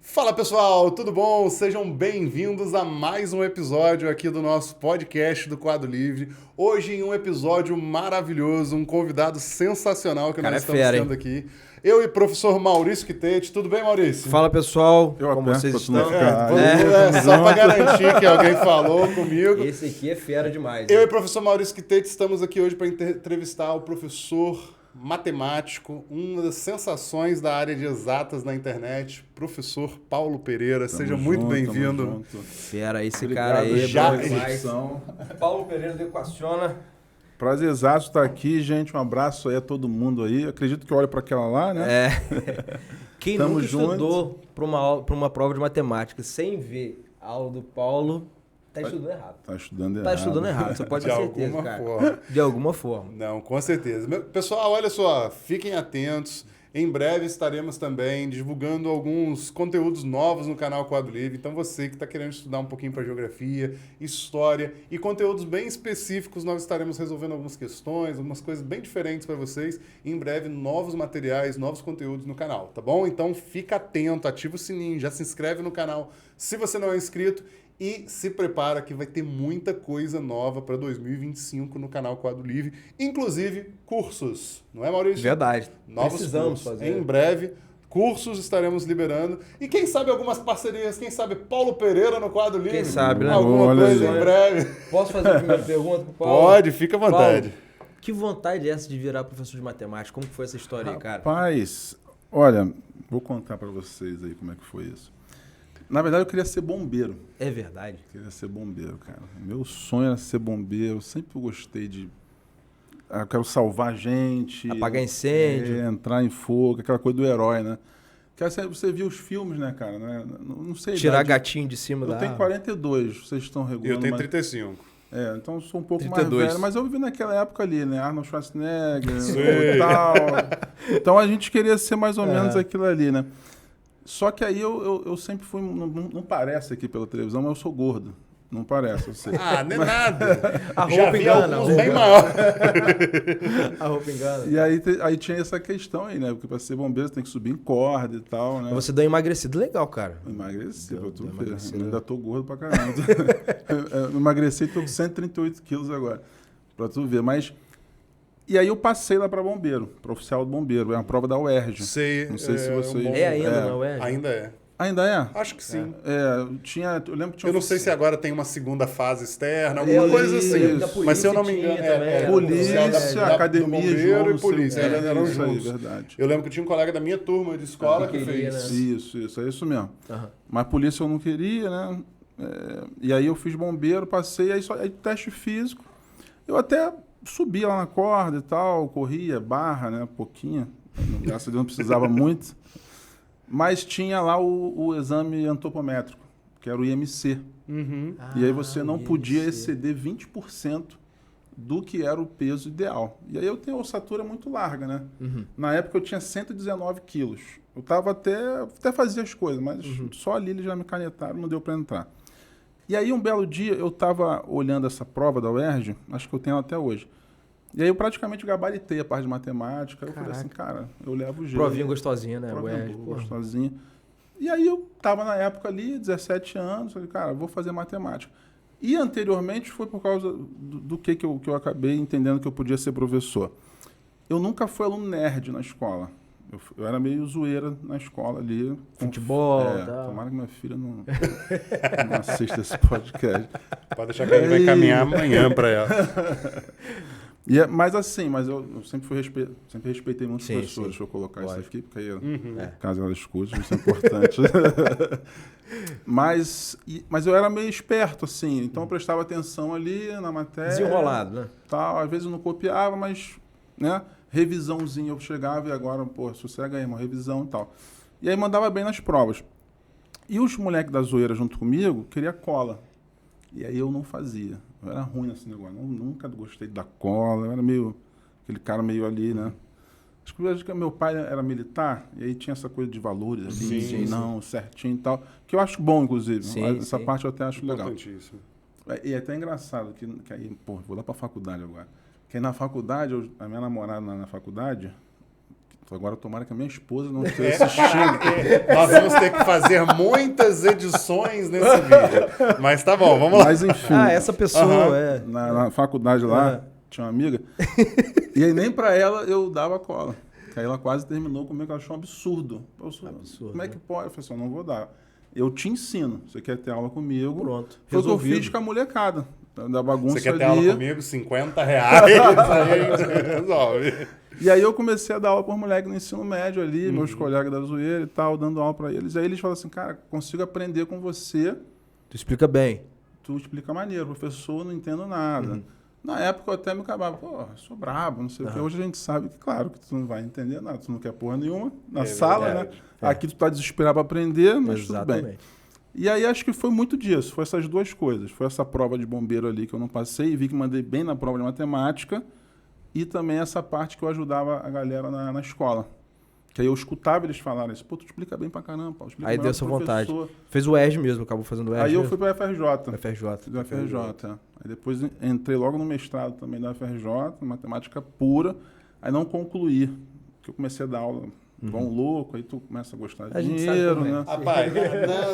Fala pessoal, tudo bom? Sejam bem-vindos a mais um episódio aqui do nosso podcast do Quadro Livre. Hoje em um episódio maravilhoso, um convidado sensacional que nós estamos tendo aqui. Eu e o professor Maurício Quitete. Tudo bem, Maurício? Fala pessoal, como vocês estão? Só para garantir que alguém falou comigo. Esse aqui é fera demais. Eu e o professor Maurício Quitete estamos aqui hoje para entrevistar o professor matemático, uma das sensações da área de exatas na internet, professor Paulo Pereira. Seja muito bem-vindo. Fera, esse cara aí, já Paulo Pereira do Equaciona. Prazerzaço estar aqui, gente. Um abraço aí a todo mundo aí. Acredito que olha para aquela lá, né? Quem nunca estudou para uma prova de matemática sem ver a aula do Paulo, tá estudando errado. Tá estudando errado. Tá estudando errado, você pode ter certeza, cara. Forma. De alguma forma. Não, com certeza. Pessoal, olha só, fiquem atentos. Em breve estaremos também divulgando alguns conteúdos novos no canal Quadro Livre. Então você que está querendo estudar um pouquinho para geografia, história e conteúdos bem específicos, nós estaremos resolvendo algumas questões, algumas coisas bem diferentes para vocês. Em breve, novos materiais, novos conteúdos no canal, tá bom? Então fica atento, ativa o sininho, já se inscreve no canal se você não é inscrito. E se prepara que vai ter muita coisa nova para 2025 no canal Quadro Livre, inclusive cursos, não é, Maurício? Verdade. Novos Precisamos cursos. fazer. Em breve, cursos estaremos liberando. E quem sabe algumas parcerias, quem sabe Paulo Pereira no Quadro Livre? Quem sabe, né? Alguma coisa em breve. Posso fazer a primeira pergunta pro Paulo? Pode, fica à vontade. Paulo, que vontade é essa de virar professor de matemática? Como que foi essa história aí, cara? Rapaz, olha, vou contar para vocês aí como é que foi isso. Na verdade, eu queria ser bombeiro. É verdade? Queria ser bombeiro, cara. Meu sonho era ser bombeiro. Eu sempre gostei de... Eu quero salvar gente. Apagar incêndio. Entrar em fogo, aquela coisa do herói, né? Que você viu os filmes, né, cara? Não sei. Tirar gatinho de cima da Eu tenho 42, vocês estão regulando. Eu tenho 35. Então eu sou um pouco 32. mais velho, mas eu vivi naquela época ali, né? Arnold Schwarzenegger e tal. Então a gente queria ser mais ou menos aquilo ali, né? Só que aí eu sempre fui... Não parece aqui pela televisão, mas eu sou gordo. Não parece, eu sei. Não é nada. A roupa Já vi engana. alguns bem maior. A roupa engana. E aí tinha essa questão aí, né? Porque para ser bombeiro você tem que subir em corda e tal, né? Você deu emagrecida legal, cara. Emagreci, pra tu ver. Eu ainda tô gordo pra caramba. Eu emagreci e tô com 138 quilos agora. Pra tu ver, mas... E aí eu passei lá para bombeiro, para oficial do bombeiro. É uma prova da UERJ. Sei. Não sei se vocês... É ainda, não é? Ainda é. Ainda é? Acho que sim. Eu lembro que tinha... Eu não sei se agora tem uma segunda fase externa, alguma coisa assim. Mas se eu não me engano, polícia, academia, do bombeiro João, e polícia, eram isso aí, juntos. verdade. Eu lembro que tinha um colega da minha turma de escola que fez. Isso, é isso mesmo. Mas polícia eu não queria, né? E aí eu fiz bombeiro, passei, aí teste físico. Eu até subia lá na corda e tal, corria, barra, né? Pouquinho. Graças a Deus não precisava muito. Mas tinha lá o exame antropométrico, que era o IMC. E aí você não podia exceder 20% do que era o peso ideal. E aí eu tenho a ossatura muito larga, né? Na época eu tinha 119 quilos. Eu tava até fazia as coisas, mas só ali eles já me canetaram, não deu para entrar. E aí um belo dia eu tava olhando essa prova da UERJ, acho que eu tenho até hoje. E aí eu praticamente gabaritei a parte de matemática. Eu falei assim, cara, eu levo jeito. Provinha gostosinha, né? Provinha gostosinha. E aí eu tava na época ali, 17 anos, falei, cara, vou fazer matemática. E anteriormente foi por causa do que eu acabei entendendo que eu podia ser professor. Eu nunca fui aluno nerd na escola. Eu era meio zoeira na escola ali. Futebol, tal. Tomara que minha filha não assista esse podcast. Pode deixar que a gente vai caminhar amanhã para ela. Mas eu sempre respeitei muito os professores. Deixa eu colocar isso aqui, porque aí, caso ela escute, isso é importante. mas eu era meio esperto, assim, então eu prestava atenção ali na matéria. Desenrolado, né? Tal, às vezes eu não copiava, mas, né, revisãozinha eu chegava e agora, sossega aí, uma revisão e tal. E aí mandava bem nas provas. E os moleques da zoeira junto comigo queriam cola. E aí eu não fazia. Eu era ruim nesse negócio. Nunca gostei da cola. Eu era aquele cara meio ali, né? Acho que meu pai era militar, e aí tinha essa coisa de valores, assim, certinho e tal. Que eu acho bom, inclusive. Essa parte eu até acho legal. E é até engraçado, que aí, vou lá pra faculdade agora. Que aí na faculdade, a minha namorada na faculdade, Agora, tomara que a minha esposa não esteja assistindo. Nós vamos ter que fazer muitas edições nesse vídeo. Mas tá bom, vamos lá. Mas enfim. Essa pessoa Na faculdade lá, tinha uma amiga. E aí nem pra ela eu dava cola. Aí ela quase terminou comigo, ela achou um absurdo. Absurdo. Como é que pode? Eu falei assim, eu não vou dar. Eu te ensino. Você quer ter aula comigo? Pronto. Foi o que eu fiz com a molecada. Da bagunça Você quer ter ali. aula comigo? R$50. Aí a gente resolve. E aí eu comecei a dar aula por moleque no ensino médio ali, meus colegas da zoeira e tal, dando aula pra eles. Aí eles falam assim, cara, consigo aprender com você. Tu explica bem. Tu explica maneiro, professor, não entendo nada. Na época eu até me acabava, pô, sou brabo, não sei o quê. Hoje a gente sabe que, claro, que tu não vai entender nada, tu não quer porra nenhuma na sala, verdade. né? Aqui tu tá desesperado pra aprender, mas Exatamente. tudo bem. E aí acho que foi muito disso, foi essas duas coisas. Foi essa prova de bombeiro ali que eu não passei, vi que mandei bem na prova de matemática e também essa parte que eu ajudava a galera na escola. Que aí eu escutava eles falarem assim, pô, tu explica bem pra caramba, Paulo. Aí deu essa vontade. Fez o ERJ mesmo, acabou fazendo o ERJ. Aí eu fui pra FRJ. FRJ. Do FRJ, é. Aí depois entrei logo no mestrado também da FRJ, matemática pura. Aí não concluí, porque eu comecei a dar aula igual um louco, aí tu começa a gostar de dinheiro, né? Rapaz,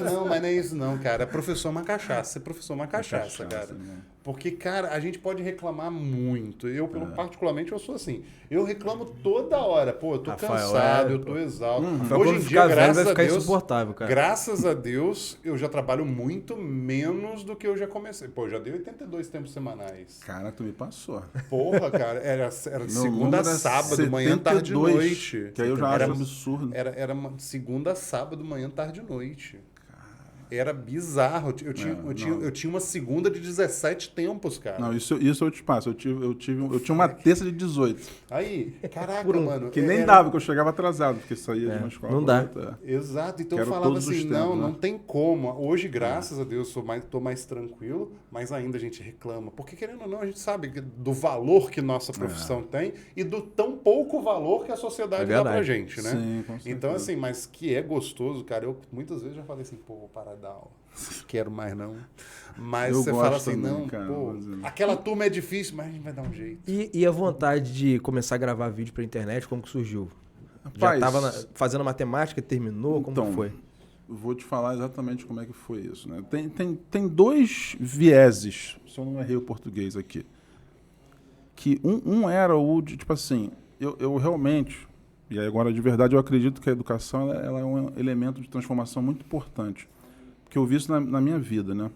não, mas não é isso não, cara. Professor é uma cachaça. Ser professor é uma cachaça, cara. Né? Porque, cara, a gente pode reclamar muito. Eu, particularmente, eu sou assim. Eu reclamo toda hora. Pô, eu tô cansado, eu tô exausto. Hoje em dia, graças a Deus, insuportável, cara. graças a Deus, eu já trabalho muito menos do que eu já comecei. Pô, eu já dei 82 tempos semanais. Cara, tu me passou. Porra, cara, era de Meu segunda a número é sábado, manhã, tarde e 72, noite. que aí eu já acho absurdo. Era segunda a sábado, manhã, tarde e noite. Era bizarro. Eu tinha uma segunda de 17 tempos, cara. Não, isso eu te passo. Eu tinha uma terça de 18. Aí, caraca, mano. Que nem dava, que eu chegava atrasado, porque saía de uma escola. Não dá. Outra. Exato. Então Quero eu falava todos os assim, tempos, não né? tem como. Hoje, graças a Deus, tô mais tranquilo, mas ainda a gente reclama. Porque, querendo ou não, a gente sabe do valor que nossa profissão tem e do tão pouco valor que a sociedade dá pra gente, né? Sim, com certeza. Então, assim, mas que é gostoso, cara. Eu muitas vezes já falei assim, pô, vou parar da aula. Quero mais não. Mas Eu você gosto fala assim, também, não, cara, pô, mas- aquela turma é difícil, mas a gente vai dar um jeito. E a vontade de começar a gravar vídeo pra internet, como que surgiu? Rapaz, Já tava fazendo matemática, terminou? Como então, que foi? eu vou te falar exatamente como é que foi isso, né? Tem dois vieses, se eu não errei o português aqui. Que um era o de, tipo assim, eu realmente, e aí agora de verdade eu acredito que a educação ela é um elemento de transformação muito importante. Porque eu vi isso na minha vida, né?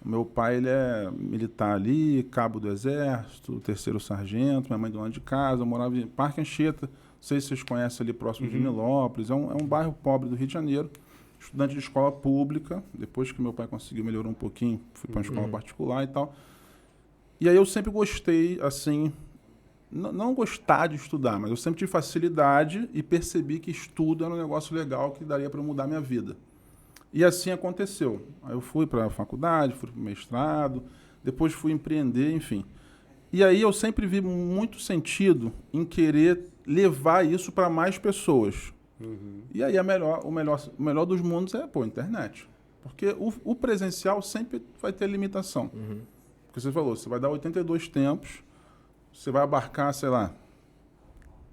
O meu pai, ele é militar ali, cabo do exército, terceiro sargento, minha mãe dona de casa, eu morava em Parque Anchieta, não sei se vocês conhecem ali próximo de Nilópolis, é um bairro pobre do Rio de Janeiro, estudante de escola pública, depois que meu pai conseguiu melhorar um pouquinho, fui para uma escola particular e tal. E aí eu sempre gostei, assim, não gostar de estudar, mas eu sempre tive facilidade e percebi que estudo era um negócio legal que daria para mudar minha vida. E assim aconteceu. Aí eu fui para a faculdade, fui para o mestrado, depois fui empreender, enfim. E aí eu sempre vi muito sentido em querer levar isso para mais pessoas. E aí o melhor dos mundos é, pô, internet. Porque o presencial sempre vai ter limitação. Porque você falou, você vai dar 82 tempos, você vai abarcar, sei lá,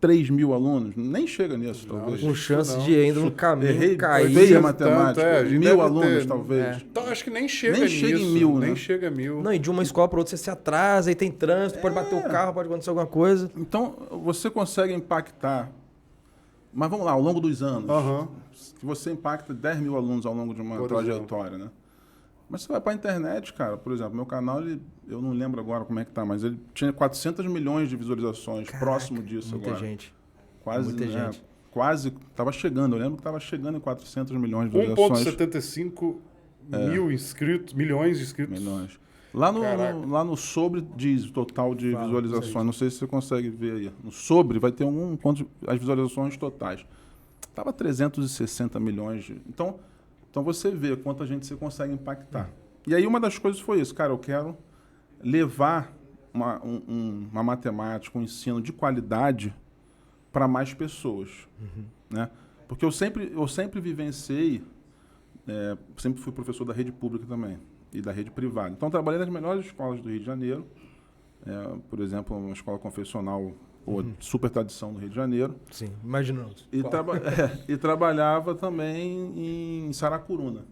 3 mil alunos, nem chega nisso, talvez. Com chance de ainda no caminho Errei, cair. feia a matemática, a gente 1000 deve alunos, ter, talvez. Então acho que nem chega Nem nisso. chega em 1000, nem né? chega a 1000. Não, e de uma escola para outra você se atrasa, e tem trânsito, pode bater o carro, pode acontecer alguma coisa. Então, você consegue impactar, mas vamos lá, ao longo dos anos, se você impacta 10 mil alunos ao longo de uma trajetória, né? Mas você vai para a internet, cara, por exemplo, meu canal, eu não lembro agora como é que tá, mas ele tinha 400 milhões de visualizações, próximo disso Muita agora. gente. Quase, muita né? gente. Quase, estava chegando, eu lembro que estava chegando em 400 milhões de visualizações. 1,75 mil inscritos, milhões de inscritos. Milhões. Lá no Sobre diz o total de Fala, visualizações. Não sei se você consegue ver aí. No Sobre vai ter as visualizações totais. Estava 360 milhões. Então você vê quanta gente você consegue impactar. E aí uma das coisas foi isso. Cara, eu quero levar uma matemática, um ensino de qualidade para mais pessoas. Né? Porque eu sempre vivenciei, sempre fui professor da rede pública também e da rede privada. Então, trabalhei nas melhores escolas do Rio de Janeiro, por exemplo, uma escola confessional pô, super tradição no Rio de Janeiro. Sim, imaginamos. E trabalhava também em Saracuruna,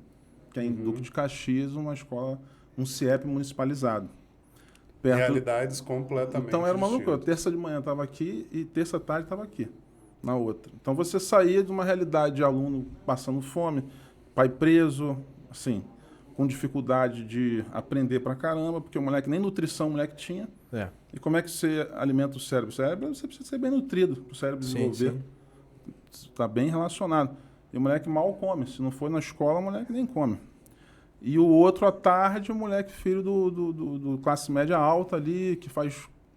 que é em Duque de Caxias, uma escola, um CIEP municipalizado. Realidades completamente Então era uma loucura. distintas. Terça de manhã estava aqui e terça tarde estava aqui, na outra. Então você saía de uma realidade de aluno passando fome, pai preso, assim, com dificuldade de aprender pra caramba, porque o moleque nem nutrição o moleque tinha. E como é que você alimenta o cérebro? O cérebro você precisa ser bem nutrido para o cérebro desenvolver. Está bem relacionado. E o moleque mal come. Se não for na escola, o moleque nem come. E o outro à tarde, o moleque filho do classe média alta ali, que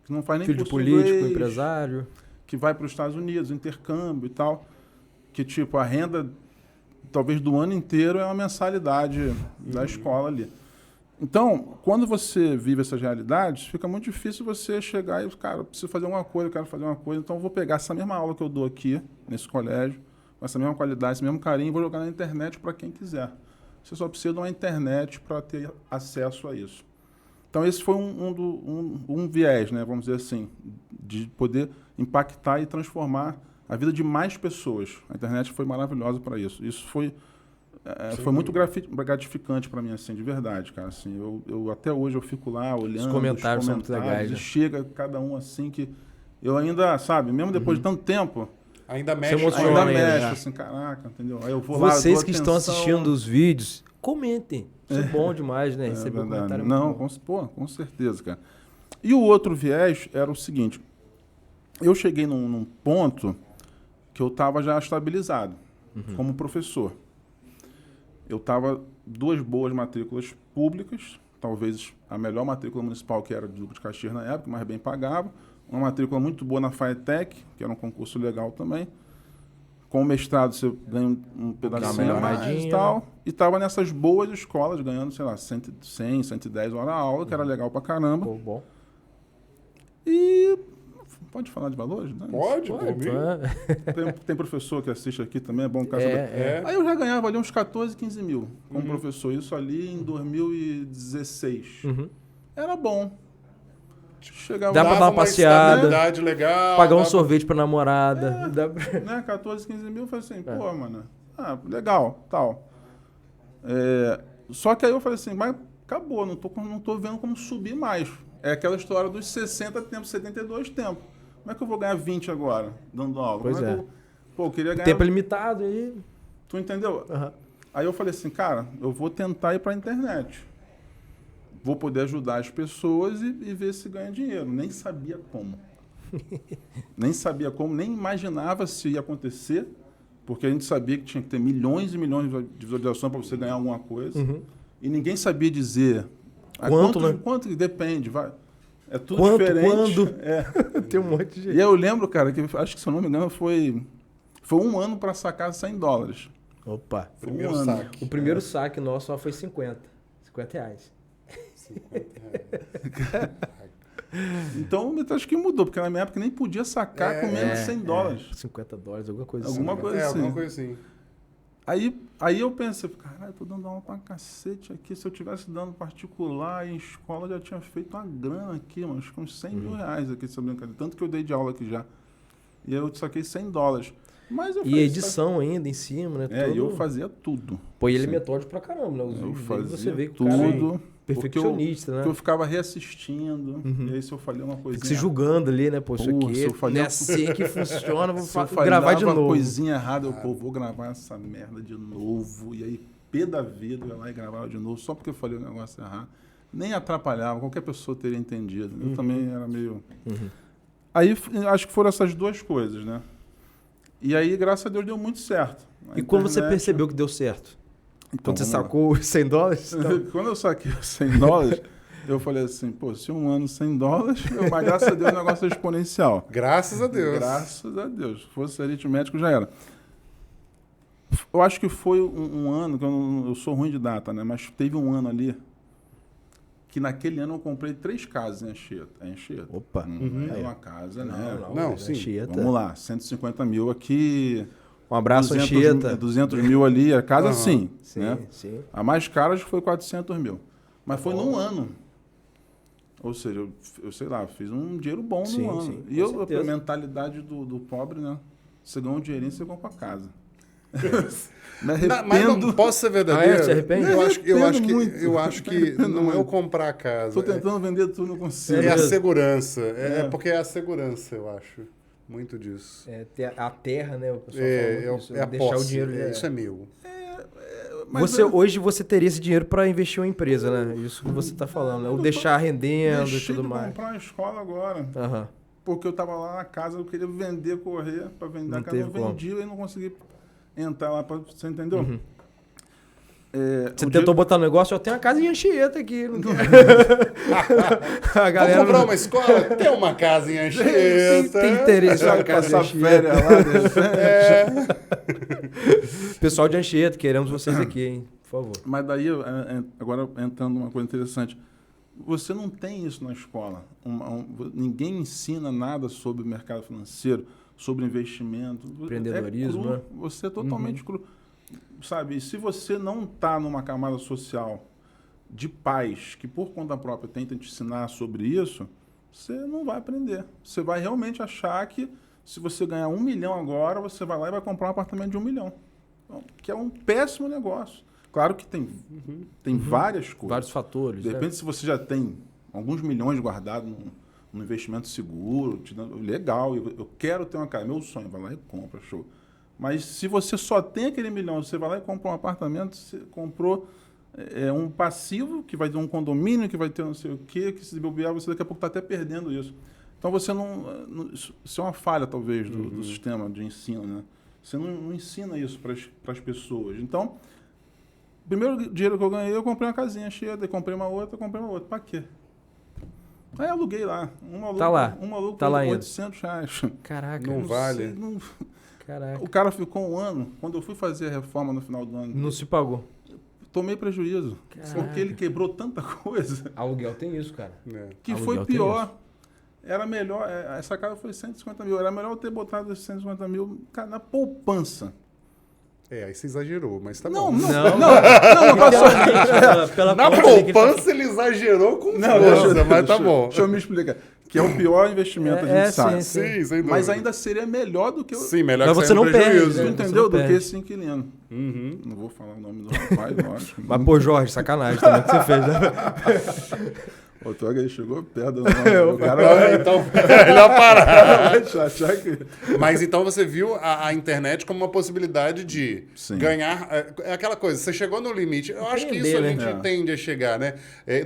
não faz nem filho de curso político, inglês, empresário. que vai para os Estados Unidos, intercâmbio e tal. Que tipo, a renda, talvez do ano inteiro, é uma mensalidade da escola ali. Então, quando você vive essas realidades, fica muito difícil você chegar e, cara, eu preciso fazer uma coisa, eu quero fazer uma coisa, então eu vou pegar essa mesma aula que eu dou aqui, nesse colégio, com essa mesma qualidade, esse mesmo carinho, e vou jogar na internet para quem quiser. Você só precisa de uma internet para ter acesso a isso. Então, esse foi um viés, né, vamos dizer assim, de poder impactar e transformar a vida de mais pessoas. A internet foi maravilhosa para isso. Isso foi muito gratificante para mim, assim, de verdade, cara. Assim, eu até hoje eu fico lá olhando os comentários são muito legais, e né? chega cada um assim que eu ainda, sabe, mesmo depois de tanto tempo, Ainda mexe. emociona, mexe, né? assim, caraca, entendeu? Aí eu vou lá, Vocês dou que estão atenção. assistindo os vídeos, comentem. Isso é bom demais, né? Receber um comentário. Não, com certeza, cara. E o outro viés era o seguinte, eu cheguei num ponto que eu estava já estabilizado como professor. Eu estava 2 boas matrículas públicas, talvez a melhor matrícula municipal, que era de Duque de Caxias na época, mas bem pagava. Uma matrícula muito boa na FATEC, que era um concurso legal também. Com o mestrado você ganha um pedacinho a mais e tal. E estava nessas boas escolas, ganhando, sei lá, 100, 110 horas a aula, que era legal pra caramba. Pô, bom. E... Pode falar de valores? Né? Pode. Tem professor que assiste aqui também, é bom caso. Aí eu já ganhava ali uns 14, 15 mil como professor. Isso ali em 2016. Era bom. Chegava Dá pra dar uma passeada, legal, pagar um sorvete pra namorada. Né, 14, 15 mil, eu falei assim, pô, mano, legal, tal. Só que aí eu falei assim, mas acabou, não tô vendo como subir mais. É aquela história dos 60 tempos, 72 tempos. Como é que eu vou ganhar 20 agora, dando aula? Pois é. Eu queria ganhar... Tempo limitado aí. Tu entendeu? Aí eu falei assim, cara, eu vou tentar ir pra internet. Vou poder ajudar as pessoas e ver se ganha dinheiro. Nem sabia como. Nem imaginava se ia acontecer, porque a gente sabia que tinha que ter milhões e milhões de visualizações para você ganhar alguma coisa. E ninguém sabia dizer quanto depende. É tudo diferente. Quando? Tem um monte de gente. E aí eu lembro, cara, que acho que, se eu não me engano, foi 1 ano para sacar $100. Opa. Primeiro saque. O primeiro saque nosso só foi 50 reais. Então, acho que mudou, porque na minha época nem podia sacar com menos de $100. $50, alguma coisa Alguma assim. coisa assim. Alguma coisa assim. Aí eu pensei, caralho, tô dando aula pra cacete aqui. Se eu tivesse dando particular em escola, eu já tinha feito uma grana aqui, mano. Acho que uns $100 aqui, essa brincadeira. Tanto que eu dei de aula aqui já. E eu saquei $100. Mas eu falei, edição ainda em cima, né? E eu fazia tudo. Pô, e ele é metódico pra caramba, né? Eu fazia você vê que tudo. O cara é perfeccionista, né? Porque eu ficava reassistindo. E aí se eu falei uma coisinha... Fica se julgando ali, né? Pô, isso aqui não é assim que funciona, vou gravar de novo. uma coisinha errada, eu vou gravar essa merda de novo. E aí, pé da vida, eu ia lá e gravava de novo, só porque eu falei o negócio errado. Nem atrapalhava, qualquer pessoa teria entendido. Eu também era meio... Aí, acho que foram essas 2 coisas, né? E aí, graças a Deus, deu muito certo. E quando você percebeu que deu certo? Então, quando você sacou os $100? Então... Quando eu saquei os $100, eu falei assim, pô, se um ano $100, mas graças a Deus o negócio é exponencial. Graças a Deus. Graças a Deus. Se fosse aritmético, já era. Eu acho que foi um ano, que eu sou ruim de data, né? Mas teve um ano ali que naquele ano eu comprei 3 casas em Anchieta. Opa. É uma casa, né? Não, sim. Anchieta. Vamos lá, 150 mil aqui. Um abraço, Anchieta. 200 mil ali, a casa sim. Sim, né? sim. A mais cara acho que foi 400 mil. Mas foi num ano. Ou seja, eu sei lá, fiz um dinheiro bom Sim, no ano. sim, E com certeza. a mentalidade do pobre, né? Você ganha um dinheirinho, você compra casa. Me arrependo. Mas não posso ser verdadeiro. Se arrepende? Eu acho que não é o comprar a casa. Estou tentando vender tudo, não consigo. É a segurança. É porque é a segurança, eu acho. Muito disso. A terra, né? O pessoal isso, a deixar posse. o dinheiro. Isso é meu. Hoje você teria esse dinheiro para investir em uma empresa, né? Isso que você está falando, né? Ou deixar rendendo e tudo mais. Eu comprar uma escola agora. Aham. Porque eu estava lá na casa, eu queria vender, correr para vender a casa. Eu vendi e não consegui entrar lá. Você entendeu? Uhum. Você tentou botar um negócio, eu tenho uma casa em Anchieta aqui. A galera Vou comprar uma escola? Tem uma casa em Anchieta. Tem interesse na casa de férias lá. Pessoal de Anchieta, queremos vocês aqui, hein? Por favor. Mas daí, agora entrando numa coisa interessante. Você não tem isso na escola. Ninguém ensina nada sobre o mercado financeiro, sobre investimento. Empreendedorismo, cru, né? Você é totalmente cru. Sabe, e se você não está numa camada social de pais que por conta própria tentam te ensinar sobre isso, você não vai aprender. Você vai realmente achar que se você ganhar 1 milhão agora, você vai lá e vai comprar um apartamento de 1 milhão. Então, que é um péssimo negócio. Claro que tem várias coisas. Vários fatores. De repente, se você já tem alguns milhões guardados num investimento seguro, legal, eu quero ter uma casa, meu sonho, vai lá e compra, show. Mas se você só tem aquele milhão, você vai lá e compra um apartamento, você comprou um passivo, que vai ter um condomínio, que vai ter não sei o quê, que se bobear, você daqui a pouco está até perdendo isso. Então você não. Isso é uma falha, talvez, do sistema de ensino, né? Você não ensina isso para as pessoas. Então, o primeiro dinheiro que eu ganhei, eu comprei uma casinha cheia, daí comprei uma outra. Para quê? Aí eu aluguei lá. Um maluco, tá lá. Por R$800. Caraca. Não vale. Caraca. O cara ficou 1 ano. Quando eu fui fazer a reforma no final do ano. Não se pagou. Tomei prejuízo. Caraca. Porque ele quebrou tanta coisa. Aluguel tem isso, cara. Que Aluguel foi pior. Era melhor. Essa casa foi 150 mil. Era melhor eu ter botado esses 150 mil na poupança. Aí você exagerou, mas tá não, bom. Na poupança ele exagerou com força, mas tá bom. Deixa eu me explicar. Que é o pior investimento, a gente sabe. Sim, sem dúvida. Mas ainda seria melhor do que... Sim, melhor mas que você não prejuízo. perde, entendeu? Do que esse inquilino. Uhum. Não vou falar o nome do rapaz, lógico. Mas, pô, Jorge, sacanagem também que você fez, né? O Toga chegou perto do nome. O cara então, melhor parar. que... Mas então você viu a internet como uma possibilidade de ganhar... É aquela coisa, você chegou no limite. Eu acho que isso a gente tende a chegar, né?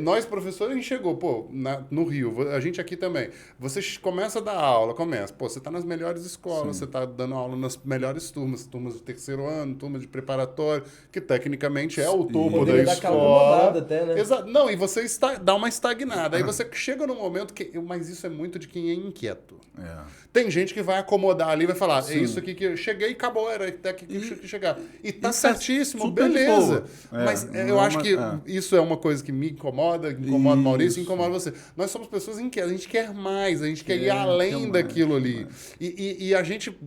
Nós, professores, a gente chegou, no Rio, a gente aqui também. Você começa a dar aula, você está nas melhores escolas, você está dando aula nas melhores turmas de terceiro ano, turmas de preparatório, que tecnicamente é o topo da escola. Até, né? Não, e você dá uma estagnada. Aí você chega num momento que... Mas isso é muito de quem é inquieto. Tem gente que vai acomodar ali e vai falar, é isso aqui que eu cheguei e acabou, era até aqui que chegar. E tá certíssimo, beleza. Mas eu acho que isso é uma coisa que me incomoda o Maurício, incomoda você. Nós somos pessoas inquietas, a gente quer mais, a gente quer ir além daquilo ali. E a gente...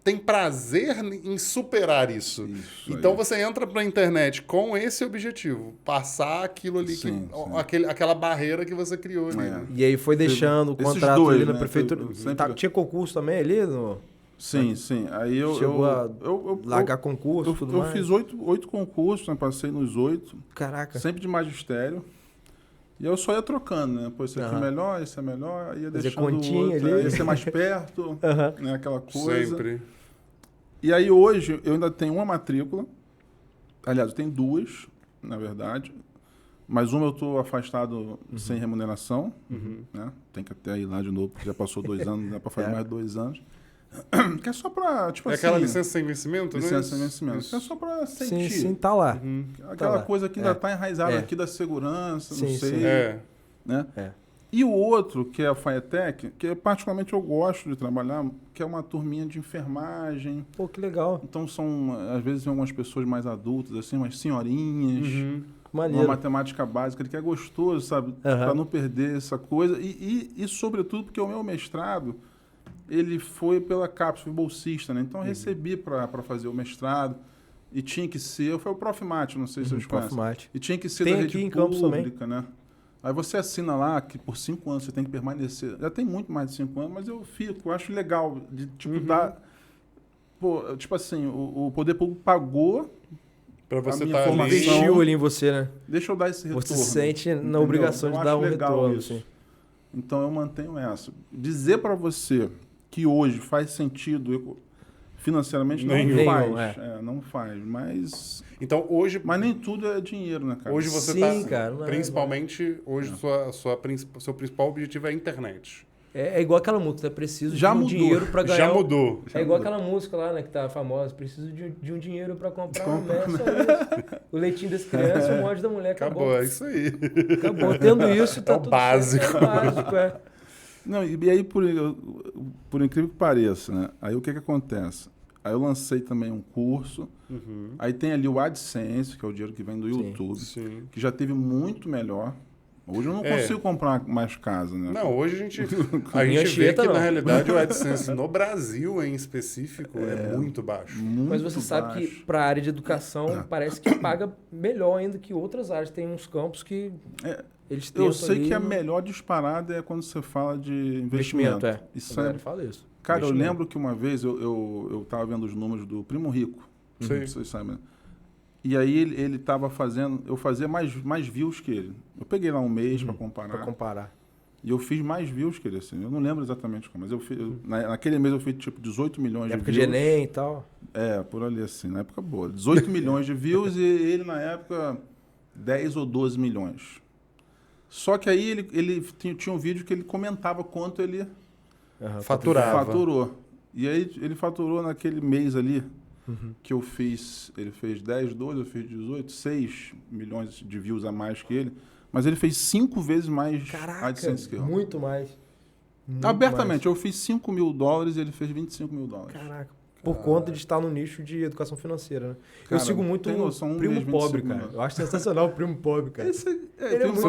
tem prazer em superar isso. Então você entra para a internet com esse objetivo, passar aquilo ali, aquela barreira que você criou ali. Né? E aí foi deixando o contrato ali na prefeitura. Tinha concurso também ali? Sim. Aí eu chegou a largar concurso, tudo mais? Eu fiz 8 concursos, né? Passei nos 8. Caraca. Sempre de magistério. E eu só ia trocando, né? Pô, esse aqui é melhor, esse é melhor. Ia deixando continha outro, ali. Esse é mais perto, né? Aquela coisa. Sempre. E aí hoje eu ainda tenho uma matrícula. Aliás, eu tenho 2, na verdade. Mas uma eu estou afastado sem remuneração. Né? Tem que até ir lá de novo, porque já passou 2 anos, dá para fazer mais 2 anos. Que é só para, tipo assim... aquela licença sem vencimento, né? Licença sem vencimento. Que é só para sentir. Sim, tá lá. Aquela coisa que ainda está enraizada aqui da segurança, não sei. Né? E o outro, que é a FAETEC, que particularmente eu gosto de trabalhar, que é uma turminha de enfermagem. Pô, que legal. Então às vezes, algumas pessoas mais adultas, assim, umas senhorinhas. Maneiro. Uma matemática básica, que é gostoso, sabe? Para não perder essa coisa. E sobretudo, porque o meu mestrado, ele foi pela CAPES, fui bolsista, né? Então eu recebi para fazer o mestrado. E tinha que ser... Foi o Profimate, não sei se vocês conhecem. E tinha que ser tem da aqui rede em Campos pública, né? Aí você assina lá que por 5 anos você tem que permanecer. Já tem muito mais de 5 anos, mas eu acho legal de, tipo, dar... Pô, tipo assim, o poder público pagou para você estar ali. Investiu ali em você, né? Deixa eu dar esse retorno. Você se sente na obrigação de dar um retorno. Isso. Assim. Então eu mantenho essa. Dizer para você que hoje faz sentido financeiramente não faz. Não faz, mas... Então hoje... Mas nem tudo é dinheiro, né, cara? Hoje você está... Principalmente, hoje seu principal objetivo é a internet. É igual aquela música, preciso de um dinheiro para ganhar... Já mudou. É igual aquela música lá, né, que tá famosa, preciso de um dinheiro para comprar um Messi. O leitinho das crianças e o ódio da mulher. Acabou, é isso aí. Acabou. Tendo isso, tá tudo básico. Certo. É básico, Não, e aí, por incrível que pareça, né? Aí o que acontece? Aí eu lancei também um curso. Aí tem ali o AdSense, que é o dinheiro que vem do YouTube, que já teve muito melhor. Hoje eu não consigo comprar mais casa, né? Não, hoje a gente vê que, na realidade, o AdSense no Brasil, em específico, é muito baixo. Mas você sabe que para a área de educação parece que paga melhor ainda que outras áreas. Tem uns campos que eles tentam. Eu sei que a melhor disparada é quando você fala de investimento. Isso fala isso. Cara, eu lembro que uma vez eu tava vendo os números do Primo Rico. Vocês sabem, né? E aí ele tava fazendo... Eu fazia mais views que ele. Eu peguei lá um mês para comparar. E eu fiz mais views que ele, assim. Eu não lembro exatamente como, mas eu fiz... Naquele mês eu fiz, tipo, 18 milhões de views. Na época de Enem e tal. Por ali, assim. Na época boa. 18 milhões de views e ele, na época, 10 ou 12 milhões. Só que aí ele tinha um vídeo que ele comentava quanto ele... Faturou. E aí ele faturou naquele mês ali que eu fiz. Ele fez 10, 12, eu fiz 18, 6 milhões de views a mais que ele. Mas ele fez 5 vezes mais AdSense que eu. Muito mais. Abertamente, eu fiz $5.000 e ele fez $25.000. Caraca. Por conta de estar no nicho de educação financeira, né? Cara, eu sigo muito o Primo Pobre, cara. Eu acho sensacional o Primo Pobre, cara. Você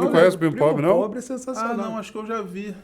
não conhece o Primo Pobre, não? O Primo Pobre é sensacional. Não, acho que eu já vi.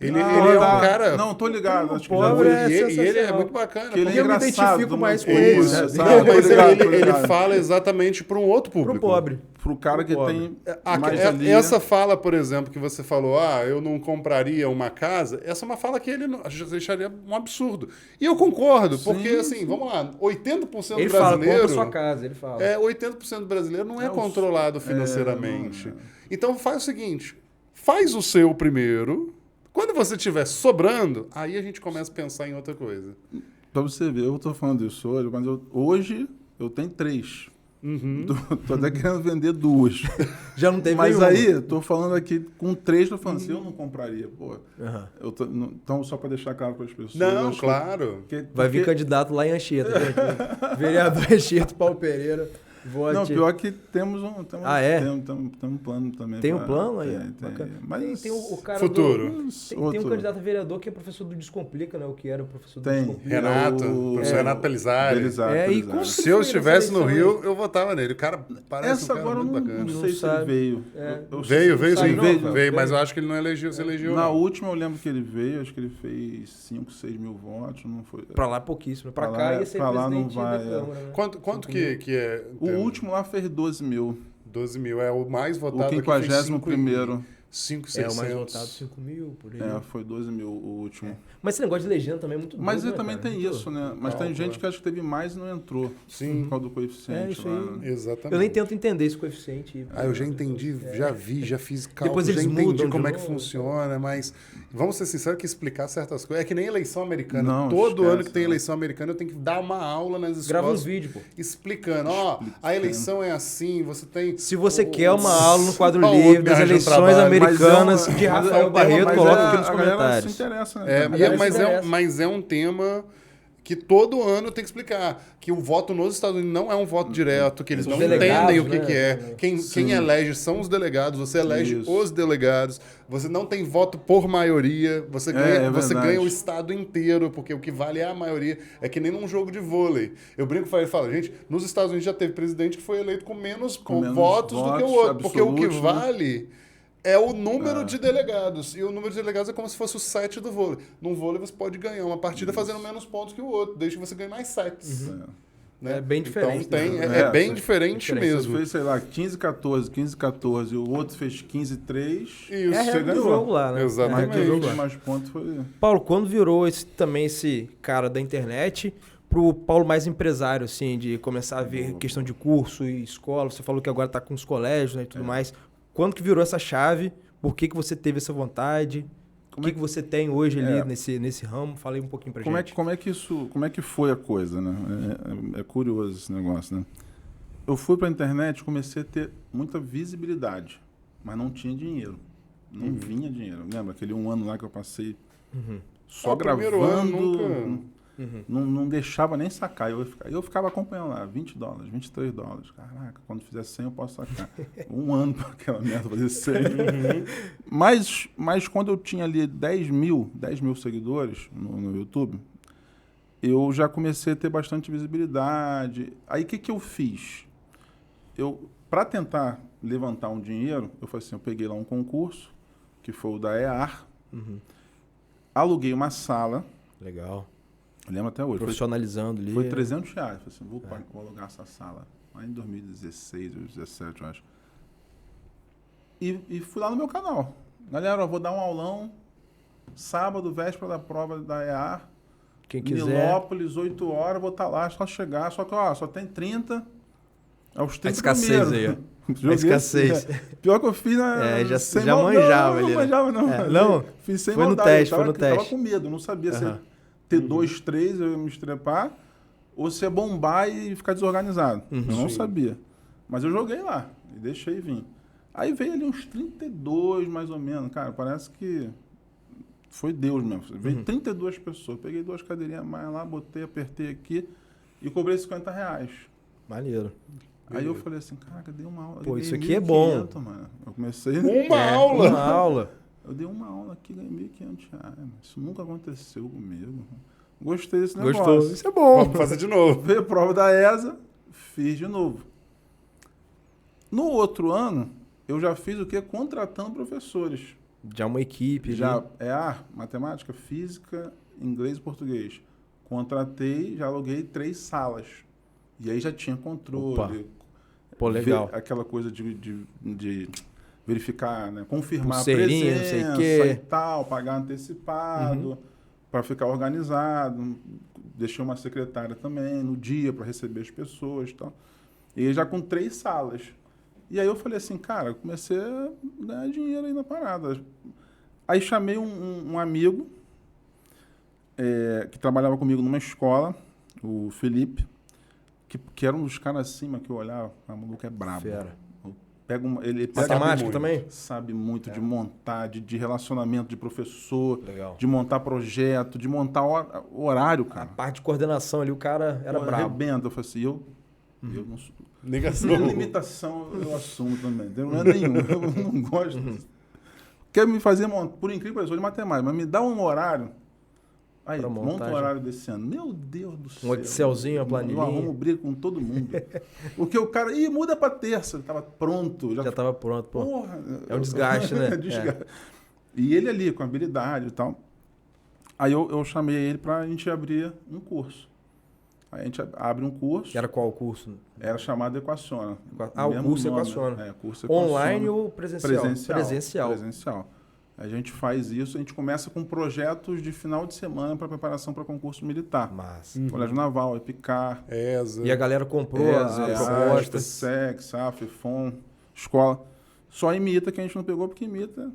Ele é um cara... Não, tô ligado. Acho que pobre e ele é muito bacana. Ele é eu me identifico mais com ele. Mas ele fala exatamente para um outro público. Pro pobre. Pro cara que tem mais essa fala, por exemplo, que você falou, eu não compraria uma casa, essa é uma fala que ele deixaria um absurdo. E eu concordo, porque assim, vamos lá, 80% do brasileiro... Ele fala, compra sua casa, ele fala. 80% do brasileiro não é controlado financeiramente. Então faz o seguinte, faz o seu primeiro... Quando você estiver sobrando, aí a gente começa a pensar em outra coisa. Pra você ver, eu tô falando disso hoje, mas hoje eu tenho 3. Tô até querendo vender 2. Já não tem Mas nenhuma. aí, tô falando aqui com 3, tô falando assim, eu não compraria, pô. Então, só para deixar claro para as pessoas. Não, claro. Vai vir candidato lá em Anchieta. Vereador Anchieta, Paulo Pereira. Vote. Não, pior que temos um plano também. Tem um plano aí? Mas tem o cara futuro. Tem um candidato a vereador que é professor do Descomplica, né? O que era o professor do Descomplica. Professor Renato Pelizari. Se eu estivesse no Rio, eu votava nele. O cara parece agora muito bacana. Não sei se ele veio. Veio, mas eu acho que ele não elegeu, se elegeu. Na última eu lembro que ele veio, acho que ele fez 5, 6 mil votos, não foi. Pra lá pouquíssimo. Pra cá ia ser presidente da Câmara. Né? Quanto que é? O último lá fez 12 mil. 12 mil. É o mais votado. O 51º. 5.600. O mais votado, 5 mil, por aí. Foi 12 mil o último. Mas esse negócio de legenda também é muito doido, Mas ele também tem isso, né? Mas tem gente que acho que teve mais e não entrou. Sim. Por causa do coeficiente isso lá. Aí. Exatamente. Eu nem tento entender esse coeficiente. Eu já entendi, já vi, já fiz cálculo, depois eles já entendi mudam como é que funciona, mas vamos ser sinceros que explicar certas coisas... É que nem eleição americana. Não, todo ano que tem eleição americana eu tenho que dar uma aula nas escolas. Grava um vídeo, pô. Explicando, a eleição é assim, você tem... Se você quer uma aula no quadro livre das eleições americanas... de Rafael Barreto, coloca aqui nos comentários. Se interessa, né? Mas é um tema que todo ano tem que explicar. Que o voto nos Estados Unidos não é um voto direto, que eles não entendem o que é. Quem elege são os delegados, você elege os delegados, você não tem voto por maioria, você ganha o estado inteiro, porque o que vale é a maioria. É que nem num jogo de vôlei. Eu brinco e falo, gente, nos Estados Unidos já teve presidente que foi eleito com menos votos do que o outro, porque o que vale... é o número de delegados. E o número de delegados é como se fosse o set do vôlei. Num vôlei você pode ganhar uma partida fazendo menos pontos que o outro, desde que você ganhe mais sets. né? É bem diferente. Então é bem diferente mesmo. Você fez, sei lá, 15-14, o outro fez 15-3. Isso, você ganhou o jogo lá, né? Exatamente. Mais pontos foi... Paulo, quando virou também esse cara da internet pro Paulo mais empresário, assim, de começar a ver questão de curso e escola, você falou que agora tá com os colégios, né, e tudo mais. Quando que virou essa chave? Por que você teve essa vontade? O que você tem hoje ali nesse ramo? Fala aí um pouquinho pra gente. Como é que foi a coisa, né? É curioso esse negócio, né? Eu fui pra internet, comecei a ter muita visibilidade, mas não tinha dinheiro. Não vinha dinheiro. Lembra aquele 1 ano lá que eu passei só gravando? Primeiro ano nunca... Não deixava nem sacar. Eu ficava acompanhando lá, $20, $23. Caraca, quando fizer 100 eu posso sacar. 1 ano para aquela merda fazer 100. Mas quando eu tinha ali 10 mil seguidores no YouTube, eu já comecei a ter bastante visibilidade. Aí o que eu fiz? Para tentar levantar um dinheiro, eu falei assim, eu peguei lá um concurso, que foi o da EAR, aluguei uma sala. Legal. Eu lembro até hoje. Profissionalizando ali. Foi R$300. Falei assim, vou alugar essa sala. Lá em 2016 ou 2017, eu acho. E fui lá no meu canal. Galera, eu vou dar um aulão sábado, véspera da prova da EAR. Quem quiser. Nilópolis, 8 horas, vou estar lá, só chegar. Só que, só tem 30. Aos 30 escassez aí, ó. Escassez. Pior que eu fiz já manjava ali. Não manjava, não. Não, fiz sem foi maldade. no teste, foi no teste. Tava com medo, não sabia se ter 2, 3, eu ia me estrepar, ou se ia bombar e ficar desorganizado. Eu não sabia. Mas eu joguei lá e deixei vir. Aí veio ali uns 32, mais ou menos. Cara, parece que foi Deus mesmo. Veio 32 pessoas. Peguei 2 cadeirinhas mais lá, botei, apertei aqui e cobrei R$50. Maneiro. Aí eu falei assim, caraca, dei uma aula. Pô, isso aqui é bom. Mano. Eu comecei... Uma aula. Eu dei uma aula aqui, ganhei R$1.500. Isso nunca aconteceu comigo. Gostei desse negócio. Gostou? Isso é bom. Vamos fazer de novo. Veio a prova da ESA, fiz de novo. No outro ano, eu já fiz o quê? Contratando professores. Já uma equipe. Já matemática, física, inglês e português. Contratei, já aluguei 3 salas. E aí já tinha controle. Opa. Pô, legal. Aquela coisa de verificar, né? Confirmar Pulseirinha, a presença não sei o quê. e tal, pagar antecipado, para ficar organizado. Deixei uma secretária também no dia para receber as pessoas e tal. E já com 3 salas. E aí eu falei assim, cara, comecei a ganhar dinheiro aí na parada. Aí chamei um amigo que trabalhava comigo numa escola, o Felipe, que era um dos caras acima que eu olhava, o maluco é brabo. Fera. Ele Matemática também? Sabe muito de montar, de relacionamento de professor, Legal. de montar projeto, de montar horário, cara. A parte de coordenação ali, o cara era brabo. Arrebenta. Eu falei assim, eu não sou... Negação. Limitação eu assumo também. Não é nenhum. Eu não gosto disso. Quer me fazer montar, por incrível que pareça, de matemática, mas me dá um horário. Aí, monta um horário desse ano. Meu Deus do céu. Um Excelzinho, uma planilha. Eu arrumo briga com todo mundo. Porque o cara... muda pra terça. Ele tava pronto. Já tava pronto, pô. Porra. É um desgaste, né? Desgaste. E ele ali, com habilidade e tal. Aí eu chamei ele pra gente abrir um curso. Aí a gente abre um curso. Era qual o curso? Era chamado Equaciona. O curso Equaciona. Curso Equaciona. Online ou presencial? Presencial. A gente faz isso, a gente começa com projetos de final de semana para preparação para concurso militar. Massa. Colégio Naval, EPICAR. ESA. E a galera comprou a proposta. SEC, SAF, FON, escola. Só imita que a gente não pegou, porque imita...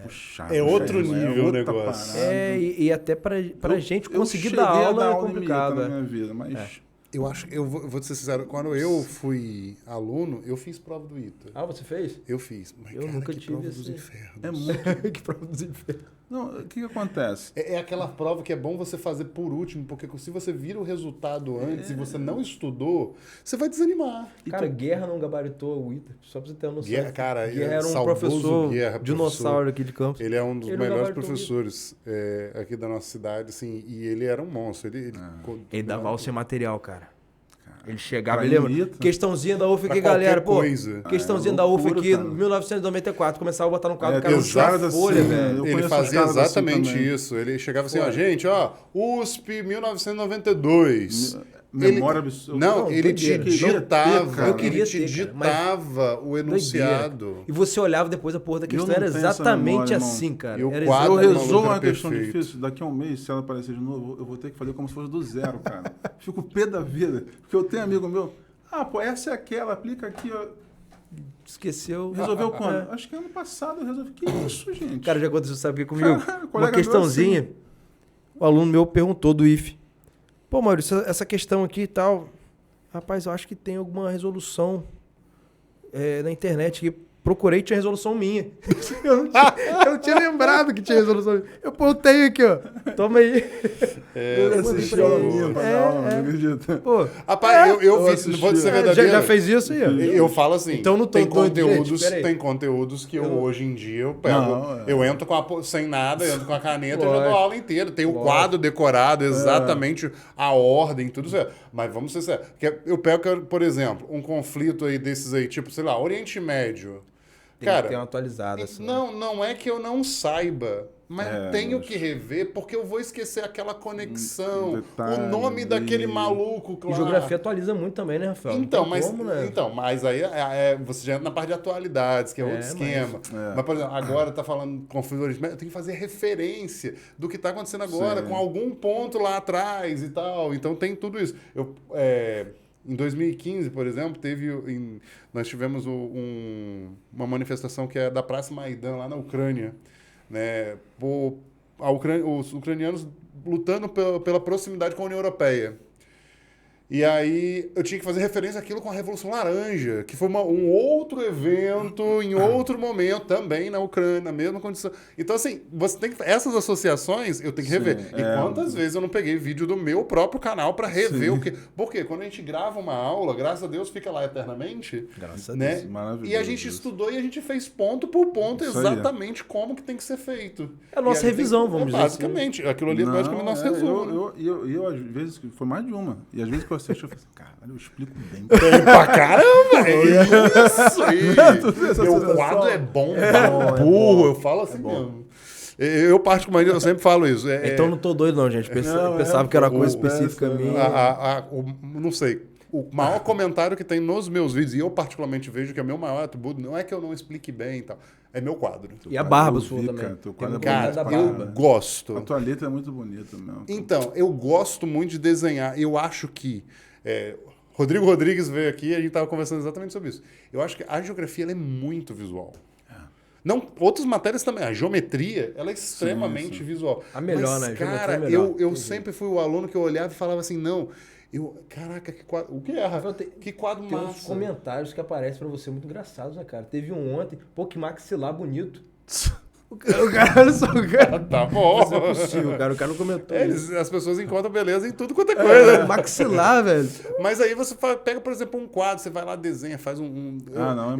puxado. É outro nível o negócio. E até pra gente conseguir dar aula é complicado. Na minha vida, mas... Eu vou te ser sincero, quando eu fui aluno, eu fiz prova do ITA. Ah, você fez? Eu fiz. Mas, eu cara, nunca que tive prova dos infernos. É muito... Que prova dos infernos. Não, o que acontece? É aquela prova que é bom você fazer por último, porque se você vira o resultado antes e você não estudou, você vai desanimar. Cara, Guerra não gabaritou o ITA, só pra você ter uma noção. Guerra, cara, Guerra era um professor, dinossauro aqui de Campos. Ele é um dos melhores professores aqui da nossa cidade, assim, e ele era um monstro. Ele dava aula sem material, cara. Ele chegava, lembra? Questãozinha da UF aqui, galera. Questãozinha da UF aqui, 1994. Começava a botar no quadro, cara, folha, velho. Ele fazia exatamente isso. Ele chegava assim, ó, gente, ó, USP 1992. memória absurda. Não, ele te doideira. ditava. Eu queria Ele te ter, cara, mas ditava o enunciado. Doideira. E você olhava depois a porra da questão, não era tenho essa exatamente memória, irmão. assim, cara. E o Era quadro Eu do exatamente- resolvo maluco uma era questão perfeito. difícil. Daqui a um mês, se ela aparecer de novo, eu vou ter que fazer como se fosse do zero, cara. Fico pé da vida. Porque eu tenho amigo meu. Ah, pô, essa é aquela, aplica aqui, ó. Esqueceu. Resolveu quando? É. Acho que ano passado eu resolvi. Que isso, gente? Cara, já aconteceu, sabe o que comigo? Caralho, Uma colega meu questãozinha, assim. o aluno meu perguntou do IF. Pô, Maurício, essa questão aqui e tal, rapaz, eu acho que tem alguma resolução na internet que procurei, tinha resolução minha. eu não tinha lembrado que tinha resolução minha. Eu tenho aqui, ó. Toma aí. Eu assisti a minha pra dar aula, não acredito. Pô, Rapaz, eu vi, assisti. vou ser já verdadeiro. fez isso aí, ó. Eu falo assim, Então não tô tem doido, conteúdos, gente, peraí. tem conteúdos que eu, hoje em dia eu pego, Não, eu entro sem nada, eu entro com a caneta e já dou Lógico. aula inteira. Tem o quadro decorado, exatamente a ordem, tudo isso. Mas vamos ser sérios. Eu pego, por exemplo, um conflito aí desses aí, tipo, sei lá, Oriente Médio. Tem Cara, que ter uma atualizada. Assim. não é que eu não saiba, mas tenho mas- que rever porque eu vou esquecer aquela conexão, detalhe o nome daquele maluco, E claro. geografia atualiza muito também, né, Rafael? Não Então, tem mas, como, né? mas aí você já entra na parte de atualidades, que é outro esquema. Mas, por exemplo, agora tá falando conflito Oriente Médio, eu tenho que fazer referência do que tá acontecendo agora, Sim. com algum ponto lá atrás e tal. Então tem tudo isso. Em 2015, por exemplo, nós tivemos uma manifestação que é da Praça Maidan, lá na Ucrânia. Né? Os ucranianos lutando pela proximidade com a União Europeia. E aí eu tinha que fazer referência àquilo com a Revolução Laranja, que foi um outro evento em outro momento também na Ucrânia, na mesma condição. Então, assim, você tem que. Essas associações eu tenho que rever. Sim, E quantas vezes eu não peguei vídeo do meu próprio canal para rever o que. Porque quando a gente grava uma aula, graças a Deus fica lá eternamente. Graças a né? Deus, maravilhoso E a gente isso. estudou e a gente fez ponto por ponto Isso aí. exatamente como que tem que ser feito. É a nossa E aí revisão, vamos dizer assim. basicamente, aquilo ali é basicamente nosso resumo. Eu, às vezes, foi mais de uma. E às vezes que eu assisto, eu falo assim, caralho, eu explico bem. Bem pra caramba! Isso aí! essa Meu sensação. quadro é bom, bom, burro, eu falo assim mesmo. Eu, particularmente, eu sempre falo isso. Então não tô doido, não, gente. Não, Pensava que era uma coisa o- específica pensa, minha. não sei. O maior comentário que tem nos meus vídeos, e eu particularmente vejo que é o meu maior atributo, não é que eu não explique bem e tal, é meu quadro. E a barba Eu sua vi, também. cara, teu Tem quadro um é comentário Cara, da eu barba. gosto. A tua letra é muito bonita mesmo. Então, eu gosto muito de desenhar. Eu acho que... Rodrigo Rodrigues veio aqui e a gente estava conversando exatamente sobre isso. Eu acho que a geografia ela é muito visual. Não, outras matérias também. A geometria, ela é extremamente sim. visual. A melhor, Mas, né? A geometria cara, é melhor. eu sempre fui o aluno que eu olhava e falava assim, não... Caraca, que quadro... O que é, Rafael? Que quadro Tem uns massa. comentários que aparecem pra você muito engraçados, né, cara? Teve um ontem, pô, que maxilar bonito. O cara, olha só, o cara. Tá bom. Não é possível, cara. O cara não comentou isso. As pessoas encontram beleza em tudo quanto é coisa. Maxilar, velho. Mas aí você pega, por exemplo, um quadro, você vai lá, desenha, faz eu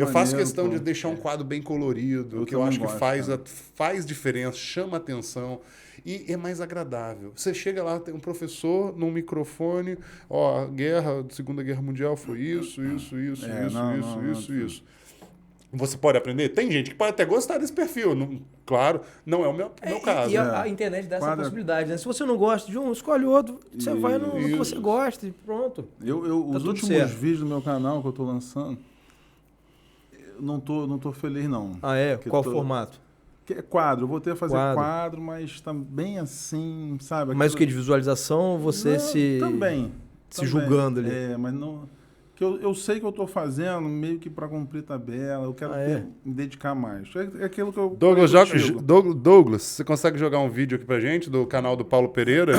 faço maneiro, questão pô. de deixar um quadro bem colorido, Eu que eu também acho que gosto, faz diferença, chama atenção e é mais agradável. Você chega lá, tem um professor num microfone, ó, Segunda Guerra Mundial foi isso. Você pode aprender? Tem gente que pode até gostar desse perfil. Claro, não é o meu caso. E a internet dá essa Quadra- possibilidade, né? Se você não gosta de um, escolhe outro. Você vai no que Isso. você gosta e pronto. Os tudo últimos certo. vídeos do meu canal que eu tô lançando, eu não tô feliz, não. Ah, é? Que Qual tô- formato? Que é quadro, eu vou ter que fazer Quadro. quadro, mas tá bem assim, sabe? Mais o que de visualização, você Não, se... Também. se julgando ali. É, mas não... Que eu sei que eu tô fazendo meio que para cumprir tabela, eu quero me dedicar mais. É aquilo que eu... Douglas, você consegue jogar um vídeo aqui pra gente do canal do Paulo Pereira?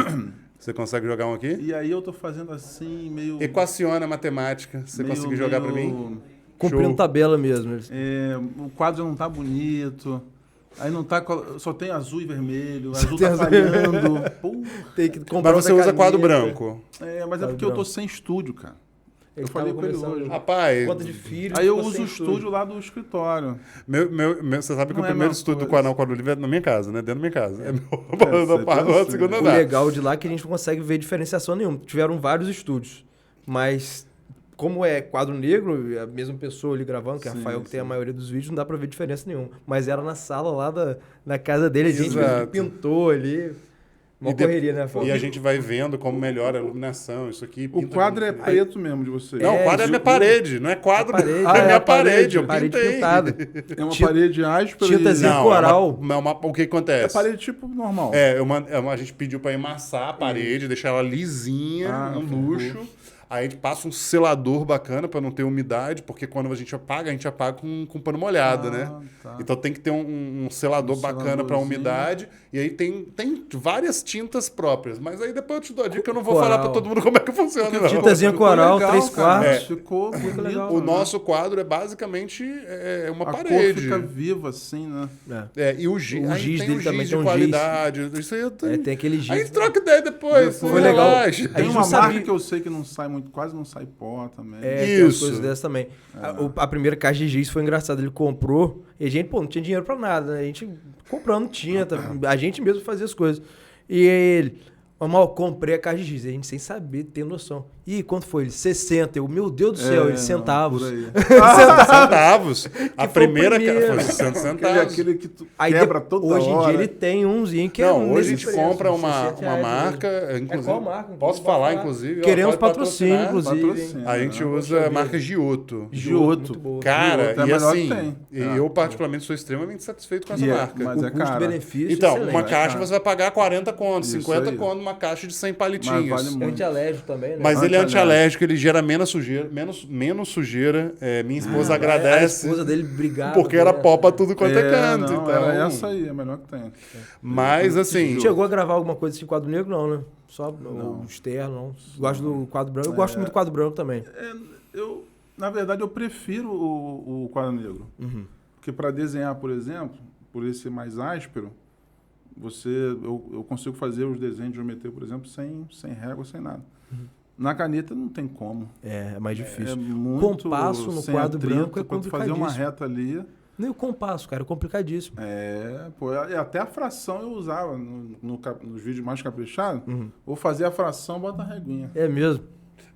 Você consegue jogar um aqui? E aí eu tô fazendo assim, meio... Equaciona a matemática. Você meio- conseguir jogar pra meio- mim? Cumprindo Show. tabela mesmo. O quadro não tá bonito. Aí não tá... Só tem azul e vermelho. Azul tem tá azul- falhando. Porra. Tem que comprar Mas você outra usa quadro caneta. branco. Mas é porque eu tô sem estúdio, cara. Ele falei tava com ele começando hoje. Rapaz, conta de filho. Aí eu ficou uso sem o estúdio lá do escritório. você sabe que Não o é a primeiro mesma estúdio do coisa. canal Quadro Livre é na minha casa, né? Dentro da minha casa. É meu você pensa, no segundo O andar. legal de lá é que a gente não consegue ver diferenciação nenhuma. Tiveram vários estúdios, mas como é quadro negro, a mesma pessoa ali gravando, que é Sim, Rafael, que tem a sim. maioria dos vídeos, não dá pra ver diferença nenhuma. Mas era na sala lá na casa dele, a gente Exato. pintou ali. Uma correria, né, Fábio? E a gente vai vendo como melhora a iluminação, isso aqui. O quadro é preto mesmo de vocês. Não, o quadro é minha parede, não é quadro, parede. é minha parede, eu Parede pintei. pintada. É uma parede áspera tintazinha Não, coral. o que É acontece? parede tipo normal. A gente pediu pra emassar a parede, deixar ela lisinha, um luxo. Aí a gente passa um selador bacana pra não ter umidade, porque quando a gente apaga com pano molhado, né? Tá. Então tem que ter um selador bacana pra seladorzinho. umidade. E aí tem várias tintas próprias. Mas aí depois eu te dou a dica, eu não vou Coral. falar pra todo mundo como é que funciona, não. Tintazinha Ficou coral, legal, 3 cara. quartos. Ficou bonito. legal. O nosso quadro é basicamente uma A parede. cor fica viva assim, né? E o giz, O aí giz tem dele o também giz tem de um qualidade. Isso aí eu tenho. Tem aquele giz. Aí a gente troca ideia depois. Foi legal. relaxa. A Tem gente uma não marca sabia. que eu sei que não sai muito, quase não sai pó também. Tem umas Isso. coisas dessas também. A primeira caixa de giz foi engraçada. Ele comprou e a gente, não tinha dinheiro pra nada, né? A gente comprando tinta, a gente mesmo fazia as coisas. E ele, mal, comprei a caixa de giz. A gente sem saber, ter noção. E quanto foi? Ele? 60. Eu, meu Deus do céu, ele centavos. Por aí. Centavos. A foi o primeira primeiro. foi 60 centavos. Aquele que tu Aí quebra toda hoje em hora. dia ele tem umzinho que Não, é hoje a nesse gente preço, compra uns uma 60 reais marca, mesmo. inclusive. Qual marca? Posso Pode falar, inclusive? ó, Queremos pode patrocínio, patrocinar. inclusive. Patrocínio. A gente Poxa usa a vida. marca Giotto. Giotto. Muito boa. Cara, Giotto é a e melhor assim, que tem. e eu particularmente sou extremamente satisfeito com essa E é, marca. mas O é cara. custo-benefício Então, excelente. uma caixa cara. você vai pagar 40 contos, Isso 50 aí. contos, uma caixa de 100 Mas palitinhos. vale É muito. antialérgico também, né? Mas ele é Antialérgico. antialérgico, ele gera menos sujeira. Menos sujeira. Minha esposa A agradece. esposa dele brigava. Porque era né? pó pra tudo quanto é canto. Não, Então, era essa aí, é a melhor que tem. Mas assim. Chegou a gravar alguma coisa assim, quadro negro, não, né? Só o externo, não. Gosto do quadro branco. Eu gosto muito do quadro branco também. Na verdade, eu prefiro o quadro negro. Porque para desenhar, por exemplo, por ele ser mais áspero, eu consigo fazer os desenhos de geometria, por exemplo, sem régua, sem nada. Na caneta não tem como. É mais difícil. É muito Compasso no sem quadro atrito, branco é pra tu fazer uma complicadíssimo. reta ali. Nem o compasso, cara, é complicadíssimo. E até a fração eu usava nos vídeos mais caprichados. Vou fazer a fração, bota a reguinha. É mesmo.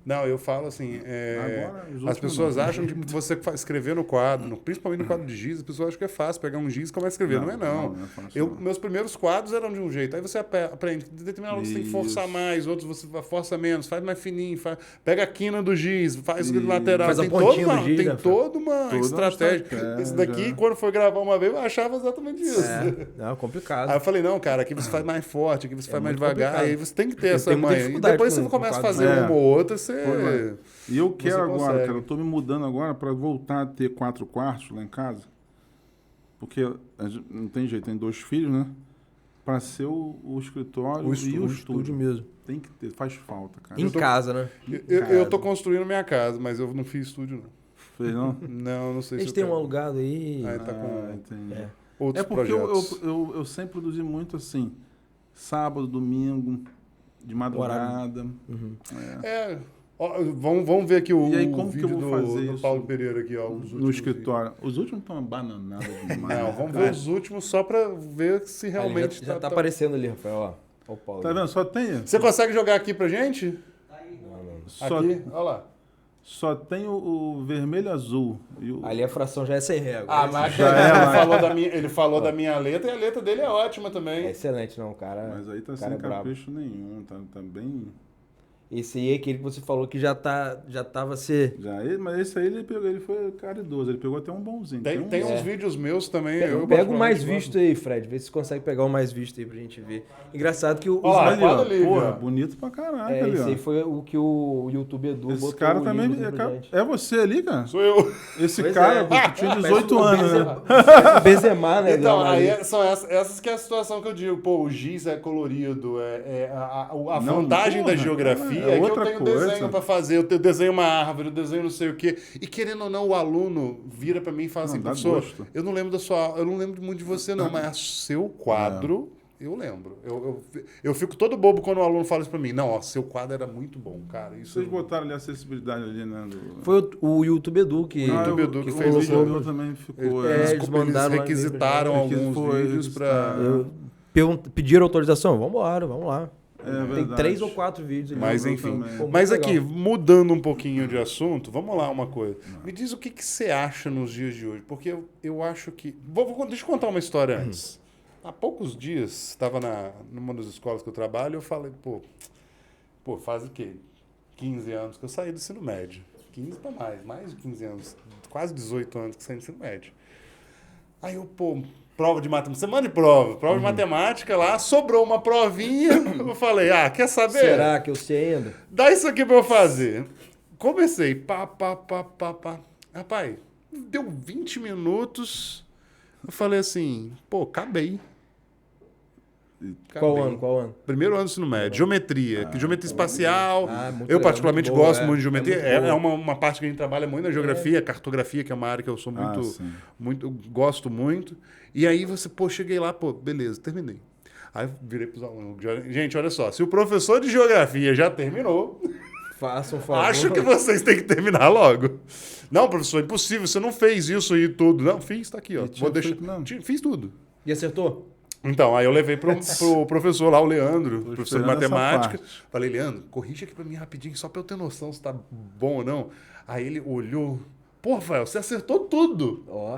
Não, eu falo assim, Agora, os as outros pessoas não. acham que você escrever no quadro, principalmente no quadro de giz, as pessoas acham que é fácil pegar um giz e começar a escrever. Não é não. Não é fácil, não. Meus primeiros quadros eram de um jeito, aí você aprende, determinado você tem que forçar Isso. mais, outros você força menos, faz mais fininho, pega a quina do giz, faz o Isso. lateral, Faz a tem pontinha toda do giz, tem né, toda uma Toda uma estratégia. estratégia. Esse daqui, quando foi gravar uma vez, eu achava exatamente isso. Não, complicado. Aí eu falei, não, cara, aqui você faz mais forte, aqui você faz mais muito devagar, complicado. aí você tem que ter Eu essa tenho muita manha. E dificuldade depois com você começa a quadro. fazer uma ou outra, você... Pois é. E eu quero agora, consegue. cara, eu tô me mudando agora para voltar a ter 4 quartos lá em casa. Porque não tem jeito, tem 2 filhos, né? Para ser o escritório e o estúdio estúdio. mesmo. Tem que ter, faz falta, cara. Em casa, né? Eu tô construindo minha casa, mas eu não fiz estúdio, não. Fez, não? Não sei A se gente eu tem um quero. alugado aí. Aí tá com Entendi. É. outros Porque projetos. eu sempre produzi muito assim, sábado, domingo, de madrugada. Ó, vamos ver aqui o E aí, como que eu vídeo vou fazer do isso? Paulo Pereira aqui, ó. Os últimos No escritório. Os últimos estão bananados demais. Não, vamos ver os últimos só pra ver se realmente já tá aparecendo ali, Rafael, ó. Ó o Paulo. Tá vendo? Só tem. Você consegue jogar aqui pra gente? Só, Aqui, olha lá. só tem o vermelho e azul. E o... Ali a fração já é sem régua. Mas Já é, ele mas- falou da minha letra e a letra dele é ótima também. É excelente, não, cara. Mas aí tá cara sem é brabo. capricho nenhum. Tá bem. Esse aí é aquele que você falou que já tava se. Mas esse aí ele foi caridoso. Ele pegou até um bonzinho. Tem uns vídeos meus também. eu Pega o mais particularmente visto aí, Fred. Vê se você consegue pegar o mais visto aí pra gente ver. Engraçado que os Ó lá, mais... Ali, ó, quadro livre, porra, ó. bonito pra caraca ali, esse ó. aí foi o que o YouTube Edu Esse botou cara o também livro pra gente. é você ali, cara? Sou eu. Esse Pois cara, é. pô, tinha 18 Parece o anos, né? Benzema- Benzema, né? Então, Leonardo? aí são essas que é a situação que eu digo. Pô, o giz é colorido. A Não, vantagem da porra, geografia é é que eu outra tenho coisa. desenho pra fazer. Eu desenho uma árvore, eu desenho não sei o quê. E querendo ou não, o aluno vira pra mim e fala Não, assim, dá professor, gosto. eu não lembro eu não lembro muito de você não, mas seu quadro... Eu lembro. Eu fico todo bobo quando o aluno fala isso pra mim. Não, ó, seu quadro era muito bom, cara. Isso Vocês botaram ali a acessibilidade ali, né? Foi o YouTube Edu que, YouTube Edu que o fez vídeo o- meu também ficou. Eles, eles mandaram lá requisitaram pra gente. alguns Foi, vídeos pra... pediram autorização. Vamos lá. É Tem verdade. 3 ou 4 vídeos ali. Mas meu enfim. também. Pô, Mas muito aqui, legal. mudando um pouquinho de assunto, vamos lá uma coisa. Me diz o que você acha nos dias de hoje, porque eu acho que... Deixa eu contar uma história antes. há poucos dias, estava numa das escolas que eu trabalho, eu falei, pô, faz o quê? 15 anos que eu saí do ensino médio. 15 para mais de 15 anos. Quase 18 anos que eu saí do ensino médio. Aí eu, prova de matemática, semana de prova de matemática lá, sobrou uma provinha, eu falei, quer saber? Será que eu sei ainda? Dá isso aqui pra eu fazer. Comecei, pá. Rapaz, deu 20 minutos, eu falei assim, acabei. Qual ano? Primeiro ano do ensino médio. Geometria. Geometria espacial. Muito Eu legal, particularmente muito boa, gosto muito de geometria. muito boa. Uma parte que a gente trabalha muito na geografia, cartografia, que é uma área que eu sou muito gosto muito. E aí cheguei lá, beleza, terminei. Aí eu virei pros alunos. Gente, olha só, se o professor de geografia já terminou, façam um favor. acho que vocês têm que terminar logo. Não, professor, impossível, você não fez isso aí tudo. Não, fiz, tá aqui, ó. Vou deixar. Fiz tudo. E acertou? Então, aí eu levei pro professor lá, o Leandro, professor de matemática. Parte. Falei, Leandro, corrige aqui pra mim rapidinho, só pra eu ter noção se tá bom ou não. Aí ele olhou. Pô, Rafael, você acertou tudo. Ó,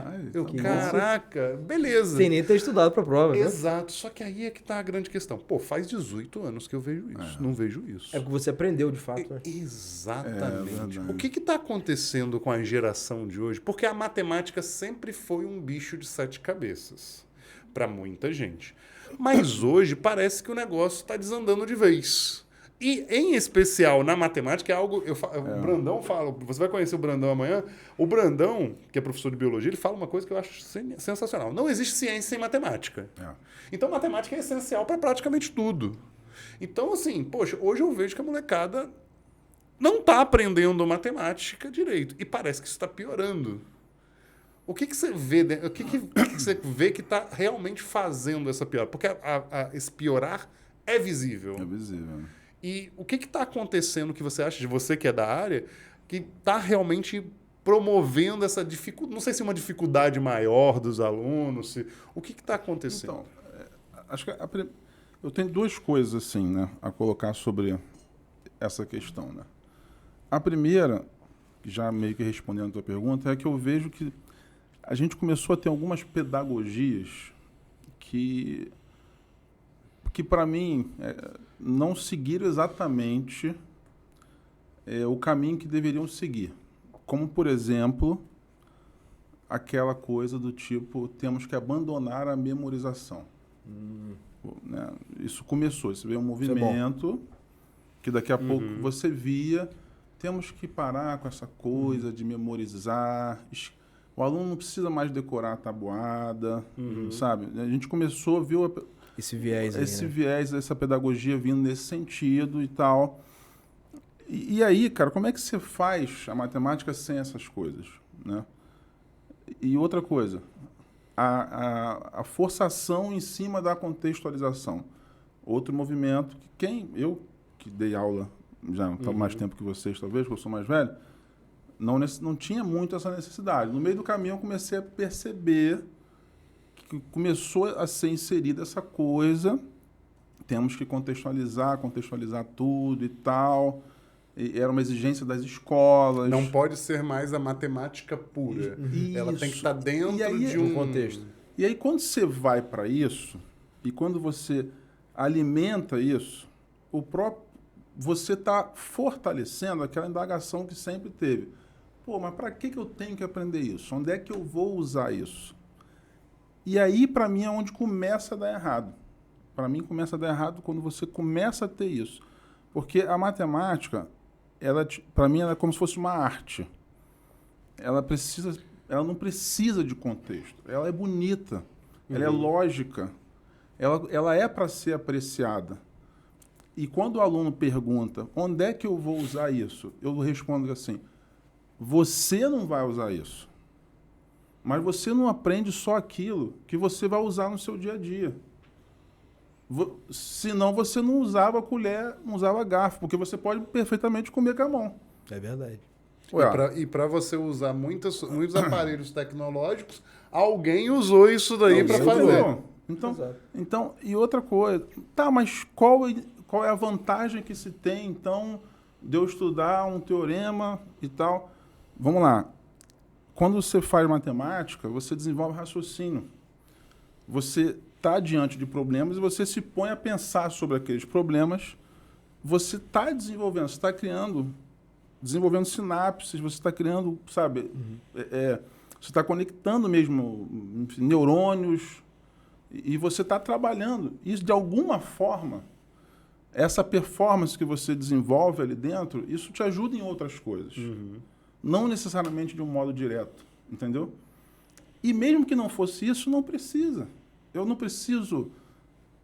Caraca, beleza. sem nem ter estudado pra prova, né? Exato, só que aí é que tá a grande questão. Faz 18 anos que eu vejo isso, não vejo isso. É porque você aprendeu, de fato, né? Exatamente. O que está acontecendo com a geração de hoje? Porque a matemática sempre foi um bicho de 7 cabeças para muita gente. Mas hoje parece que o negócio está desandando de vez. E, em especial, na matemática, é algo... O Brandão fala... Você vai conhecer o Brandão amanhã. O Brandão, que é professor de biologia, ele fala uma coisa que eu acho sensacional. Não existe ciência sem matemática. Então, matemática é essencial para praticamente tudo. Então, assim, hoje eu vejo que a molecada não está aprendendo matemática direito. E parece que isso está piorando. O que você vê? O que você vê que está realmente fazendo essa piora? Porque esse piorar é visível. É visível. E o que está acontecendo que você acha, de você que é da área, que está realmente promovendo essa dificuldade? Não sei se é uma dificuldade maior dos alunos. O que está acontecendo? Então, acho que eu tenho duas coisas assim, né, a colocar sobre essa questão. Né? A primeira, já meio que respondendo a tua pergunta, é que eu vejo que a gente começou a ter algumas pedagogias que para mim, não seguiram exatamente o caminho que deveriam seguir. Como, por exemplo, aquela coisa do tipo, temos que abandonar a memorização. Né? Isso começou, isso veio um movimento que daqui a pouco você via, temos que parar com essa coisa de memorizar. O aluno não precisa mais decorar a tabuada, sabe? A gente começou, viu esse viés aí, esse viés, essa pedagogia vindo nesse sentido e tal. E aí, cara, como é que você faz a matemática sem essas coisas, né? E outra coisa, a forçação em cima da contextualização. Outro movimento que eu que dei aula já há mais tempo que vocês, talvez, porque eu sou mais velho, não tinha muito essa necessidade. No meio do caminho eu comecei a perceber que começou a ser inserida essa coisa, temos que contextualizar tudo e tal. E era uma exigência das escolas. Não pode ser mais a matemática pura. Isso. Ela tem que estar dentro de um contexto. E aí, quando você vai para isso, e quando você alimenta isso, você está fortalecendo aquela indagação que sempre teve. Mas para que eu tenho que aprender isso? Onde é que eu vou usar isso? E aí, para mim, é onde começa a dar errado. Para mim, começa a dar errado quando você começa a ter isso. Porque a matemática, para mim, ela é como se fosse uma arte. Ela não precisa de contexto. Ela é bonita. Ela é lógica. Ela é para ser apreciada. E quando o aluno pergunta, onde é que eu vou usar isso? Eu respondo assim, você não vai usar isso. Mas você não aprende só aquilo que você vai usar no seu dia a dia. Senão você não usava colher, não usava garfo, porque você pode perfeitamente comer com a mão. É verdade. E para você usar muitos aparelhos tecnológicos, alguém usou isso daí para fazer. Então, e outra coisa, mas qual é a vantagem que se tem, então, de eu estudar um teorema e tal? Vamos lá. Quando você faz matemática, você desenvolve raciocínio. Você está diante de problemas e você se põe a pensar sobre aqueles problemas, você está desenvolvendo, você está desenvolvendo sinapses, você está criando, sabe, você está conectando mesmo, enfim, neurônios e você está trabalhando. Isso, de alguma forma, essa performance que você desenvolve ali dentro, isso te ajuda em outras coisas. Não necessariamente de um modo direto, entendeu? E mesmo que não fosse isso, não precisa. Eu não preciso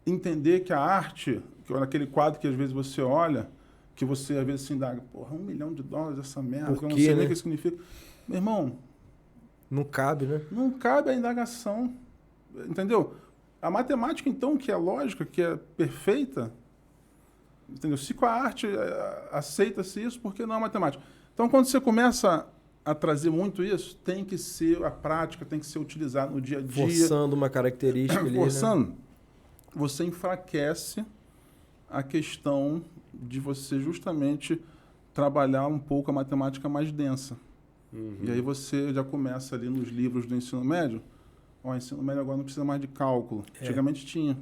entender que a arte, aquele quadro que às vezes você olha, que você às vezes se indaga, porra, $1 milhão essa merda, Por eu não quê, sei nem né? o que significa. Meu irmão, Não cabe, né? não cabe a indagação, entendeu? A matemática, então, que é lógica, que é perfeita, entendeu? Se com a arte aceita-se isso, por que não a matemática? Então, quando você começa a trazer muito isso, tem que ser a prática, tem que ser utilizado no dia a dia. Forçando uma característica ali, Forçando, né? você enfraquece a questão de você justamente trabalhar um pouco a matemática mais densa. E aí você já começa ali nos livros do ensino médio. O ensino médio agora não precisa mais de cálculo. Antigamente tinha.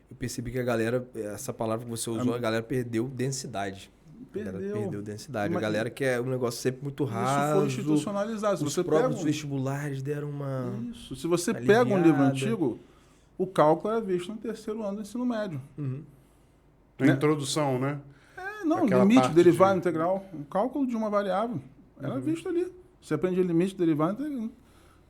Eu percebi que a galera, essa palavra que você usou, a galera perdeu densidade. Perdeu. A galera perdeu densidade. Mas- A galera quer um negócio sempre muito Isso raso. foi institucionalizado. Se Os você próprios pega vestibulares deram uma... Isso. Se você pega um livro aliviada. antigo, o cálculo era visto no 3º ano do ensino médio. A introdução, né? Não, Aquela limite, parte derivado, de- integral. O cálculo de uma variável era visto ali. Você aprende limite, derivado,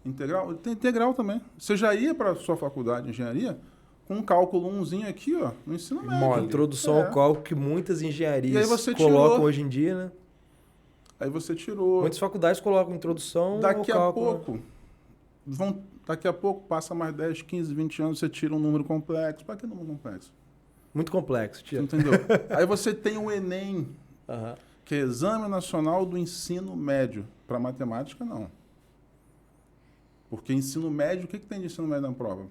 integral. Tem integral também. Você já ia para a sua faculdade de engenharia com um cálculo 1zinho aqui, ó, no ensino médio. Mole. Introdução ao cálculo que muitas E engenharias aí você colocam tirou. hoje em dia, né? Aí você tirou. Muitas faculdades colocam introdução Daqui ao a cálculo. pouco, daqui a pouco, passa mais 10, 15, 20 anos, você tira um número complexo. Para que número complexo? Muito complexo, tia. Entendeu? Aí você tem o Enem, Aham. que é Exame Nacional do Ensino Médio. Para matemática, não. Porque ensino médio, o que tem de ensino médio na prova?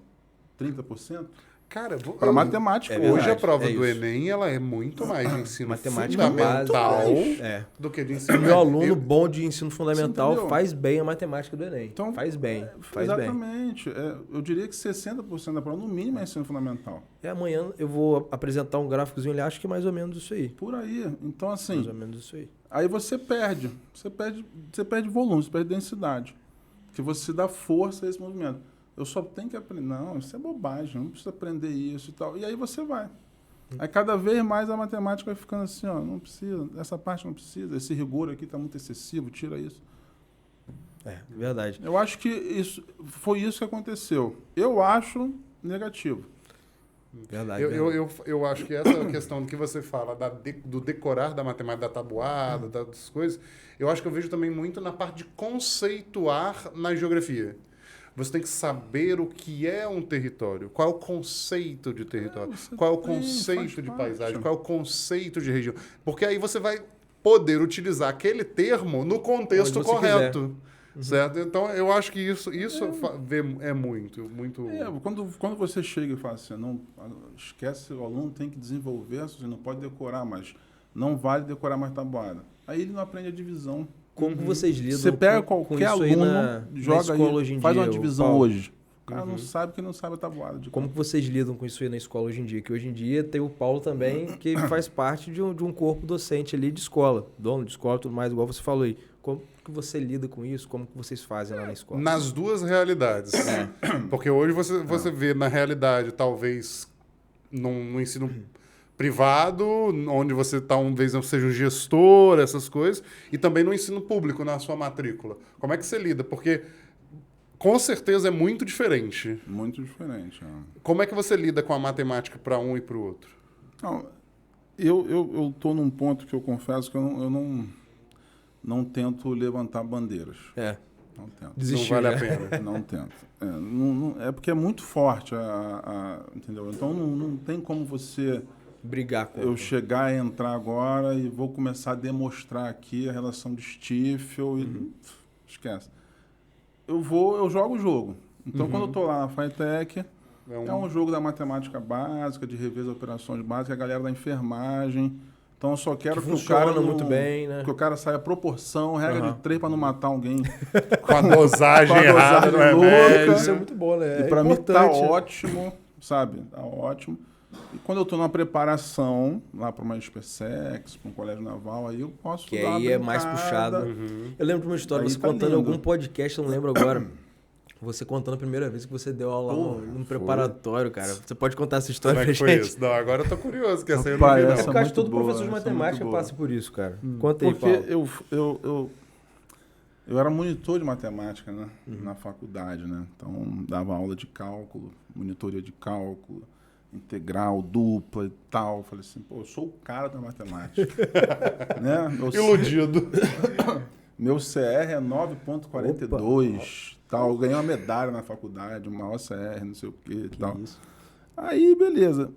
30%? Cara, Para matemática, É hoje verdade, a prova é do isso. Enem ela é muito mais de ensino Matemática fundamental básica. É. do que de O ensino meu médio. aluno bom de ensino fundamental entendeu? faz bem a matemática do Enem. Então, faz bem, faz bem. exatamente. Eu diria que 60% da prova, no mínimo, é ensino fundamental. E amanhã eu vou apresentar um gráficozinho, ele acha que é mais ou menos isso aí. Por aí. Então, assim, Mais ou menos isso aí. aí você perde volume, você perde densidade. Que você dá força a esse movimento. Eu só tenho que aprender. Não, isso é bobagem, não precisa aprender isso e tal. E aí você vai. Aí cada vez mais a matemática vai ficando assim, ó, não precisa, essa parte não precisa, esse rigor aqui está muito excessivo, tira isso. É, verdade. Eu acho que foi isso que aconteceu. Eu acho negativo. Verdade. Eu acho que essa questão que você fala do decorar da matemática, da tabuada, das coisas, eu acho que eu vejo também muito na parte de conceituar na geografia. Você tem que saber o que é um território, qual é o conceito de território, qual é o conceito de paisagem, qual é o conceito de região. Porque aí você vai poder utilizar aquele termo no contexto Onde você correto. Certo? Então, eu acho que isso é muito. Quando você chega e fala assim, não, esquece, o aluno tem que desenvolver, você não pode decorar, mas não vale decorar mais tabuada. Aí ele não aprende a divisão. Como que vocês lidam Você pega com qualquer isso aí aluno, na joga escola aí, hoje em faz dia, uma divisão Paulo? hoje. O cara não sabe que não sabe a tabuada. Como que vocês lidam com isso aí na escola hoje em dia? Que hoje em dia tem o Paulo também, que faz parte de um corpo docente ali de escola, dono de escola e tudo mais, igual você falou aí. Como que você lida com isso? Como que vocês fazem lá na escola? Nas duas realidades. Porque hoje você vê na realidade, talvez, no ensino privado, onde você talvez não seja um gestor, essas coisas, e também no ensino público, na sua matrícula. Como é que você lida? Porque, com certeza, é muito diferente. Muito diferente. Como é que você lida com a matemática para um e para o outro? Não, eu estou num ponto que eu confesso que eu não tento levantar bandeiras. Não tento. Desistiu, não vale já. a pena. Não tento. É porque é muito forte, entendeu? Então não tem como você... Brigar com Eu chegar e entrar agora e vou começar a demonstrar aqui a relação de Stifel e... Esquece. Eu jogo o jogo. Então, quando eu estou lá na FITEC, é um jogo da matemática básica, de rever as operações básicas, a galera da enfermagem. Então, eu só quero que o cara... funciona muito bem, né? Que o cara saia proporção, regra de 3 para não matar alguém. Com a dosagem Com a errada dosagem do louca. remédio. Isso é muito bom, né? E para mim tá importante. ótimo, sabe? Tá ótimo. E quando eu estou numa preparação, lá para uma SpaceX, para um colégio naval, aí eu posso Que dar uma aí é brincada. mais puxado. Eu lembro de uma história, Aí você tá contando em lindo. algum podcast, eu não lembro agora. Você contando a primeira vez que você deu aula Porra, num foi. preparatório, cara. Você pode contar essa Como história é pra que foi gente? isso? Não, agora eu tô curioso, que essa aí eu não Rapaz, vi, não. É porque eu acho que muito todo boa, professor de essa é matemática muito boa. passa por isso, cara. Conta aí, Porque Paulo. eu era monitor de matemática, né? Na faculdade, né? Então, dava aula de cálculo, monitoria de cálculo, integral, dupla e tal. Falei assim, pô, eu sou o cara da matemática. Né? Iludido. Meu CR é 9,42, tal. Eu ganhei uma medalha na faculdade, o maior CR, não sei o quê e tal. Isso. Aí, beleza.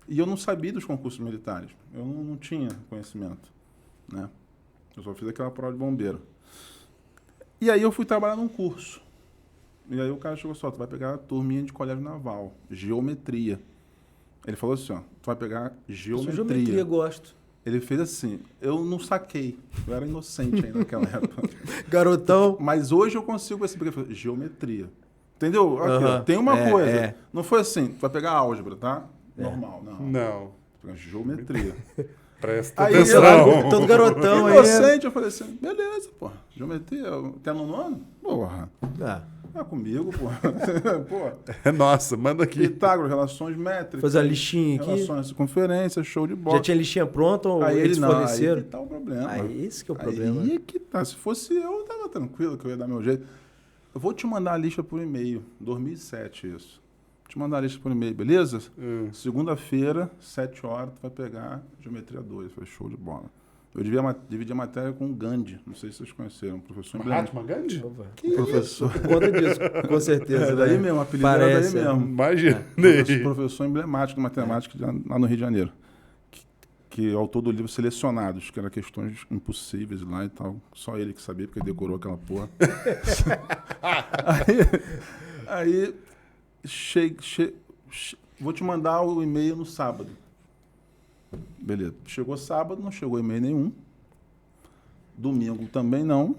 E eu não sabia dos concursos militares. Eu não tinha conhecimento, né? Eu só fiz aquela prova de bombeiro. E aí eu fui trabalhar num curso. E aí o cara chegou só, tu vai pegar a turminha de colégio naval, geometria. Ele falou assim, ó, tu vai pegar geometria. Geometria, gosto. Ele fez assim, eu não saquei, eu era inocente ainda naquela época. Garotão. Mas hoje eu consigo perceber, porque ele falou, geometria. Entendeu? Aqui, ó, Aham. tem uma coisa. É. Não foi assim, tu vai pegar álgebra, tá? Normal, não. Não. Tu vai pegar geometria. Presta Aí atenção. Todo garotão aí. Inocente, eu falei assim, beleza, pô. Geometria, até no ano? Porra. Ah, É comigo, porra. Porra. É nossa, manda aqui. Pitágoras, relações métricas. fazer a listinha aqui. Relações de circunferência, show de bola. Já tinha listinha pronta ou Aí eles ele não, aí forneceram? que tá o problema. Aí esse que é o problema. Aí é que tá. Se fosse eu tava tranquilo, que eu ia dar meu jeito. Eu vou te mandar a lista por e-mail. 2007 isso. Vou te mandar a lista por e-mail, beleza? Segunda-feira, 7 horas, tu vai pegar Geometria 2. Foi show de bola. Eu dividi a matéria com o Gandhi. Não sei se vocês conheceram. Um professor emblemático. Mahatma Gandhi? Opa. Professor. Conta disso, com certeza. É daí né? mesmo, o apelido era daí Parece, mesmo. Imagina. Professor emblemático de matemática lá no Rio de Janeiro. Que é autor do livro Selecionados, que era questões impossíveis lá e tal. Só ele que sabia, porque ele decorou aquela porra. aí vou te mandar o e-mail no sábado. Beleza. Chegou sábado, não chegou e-mail nenhum. Domingo também não.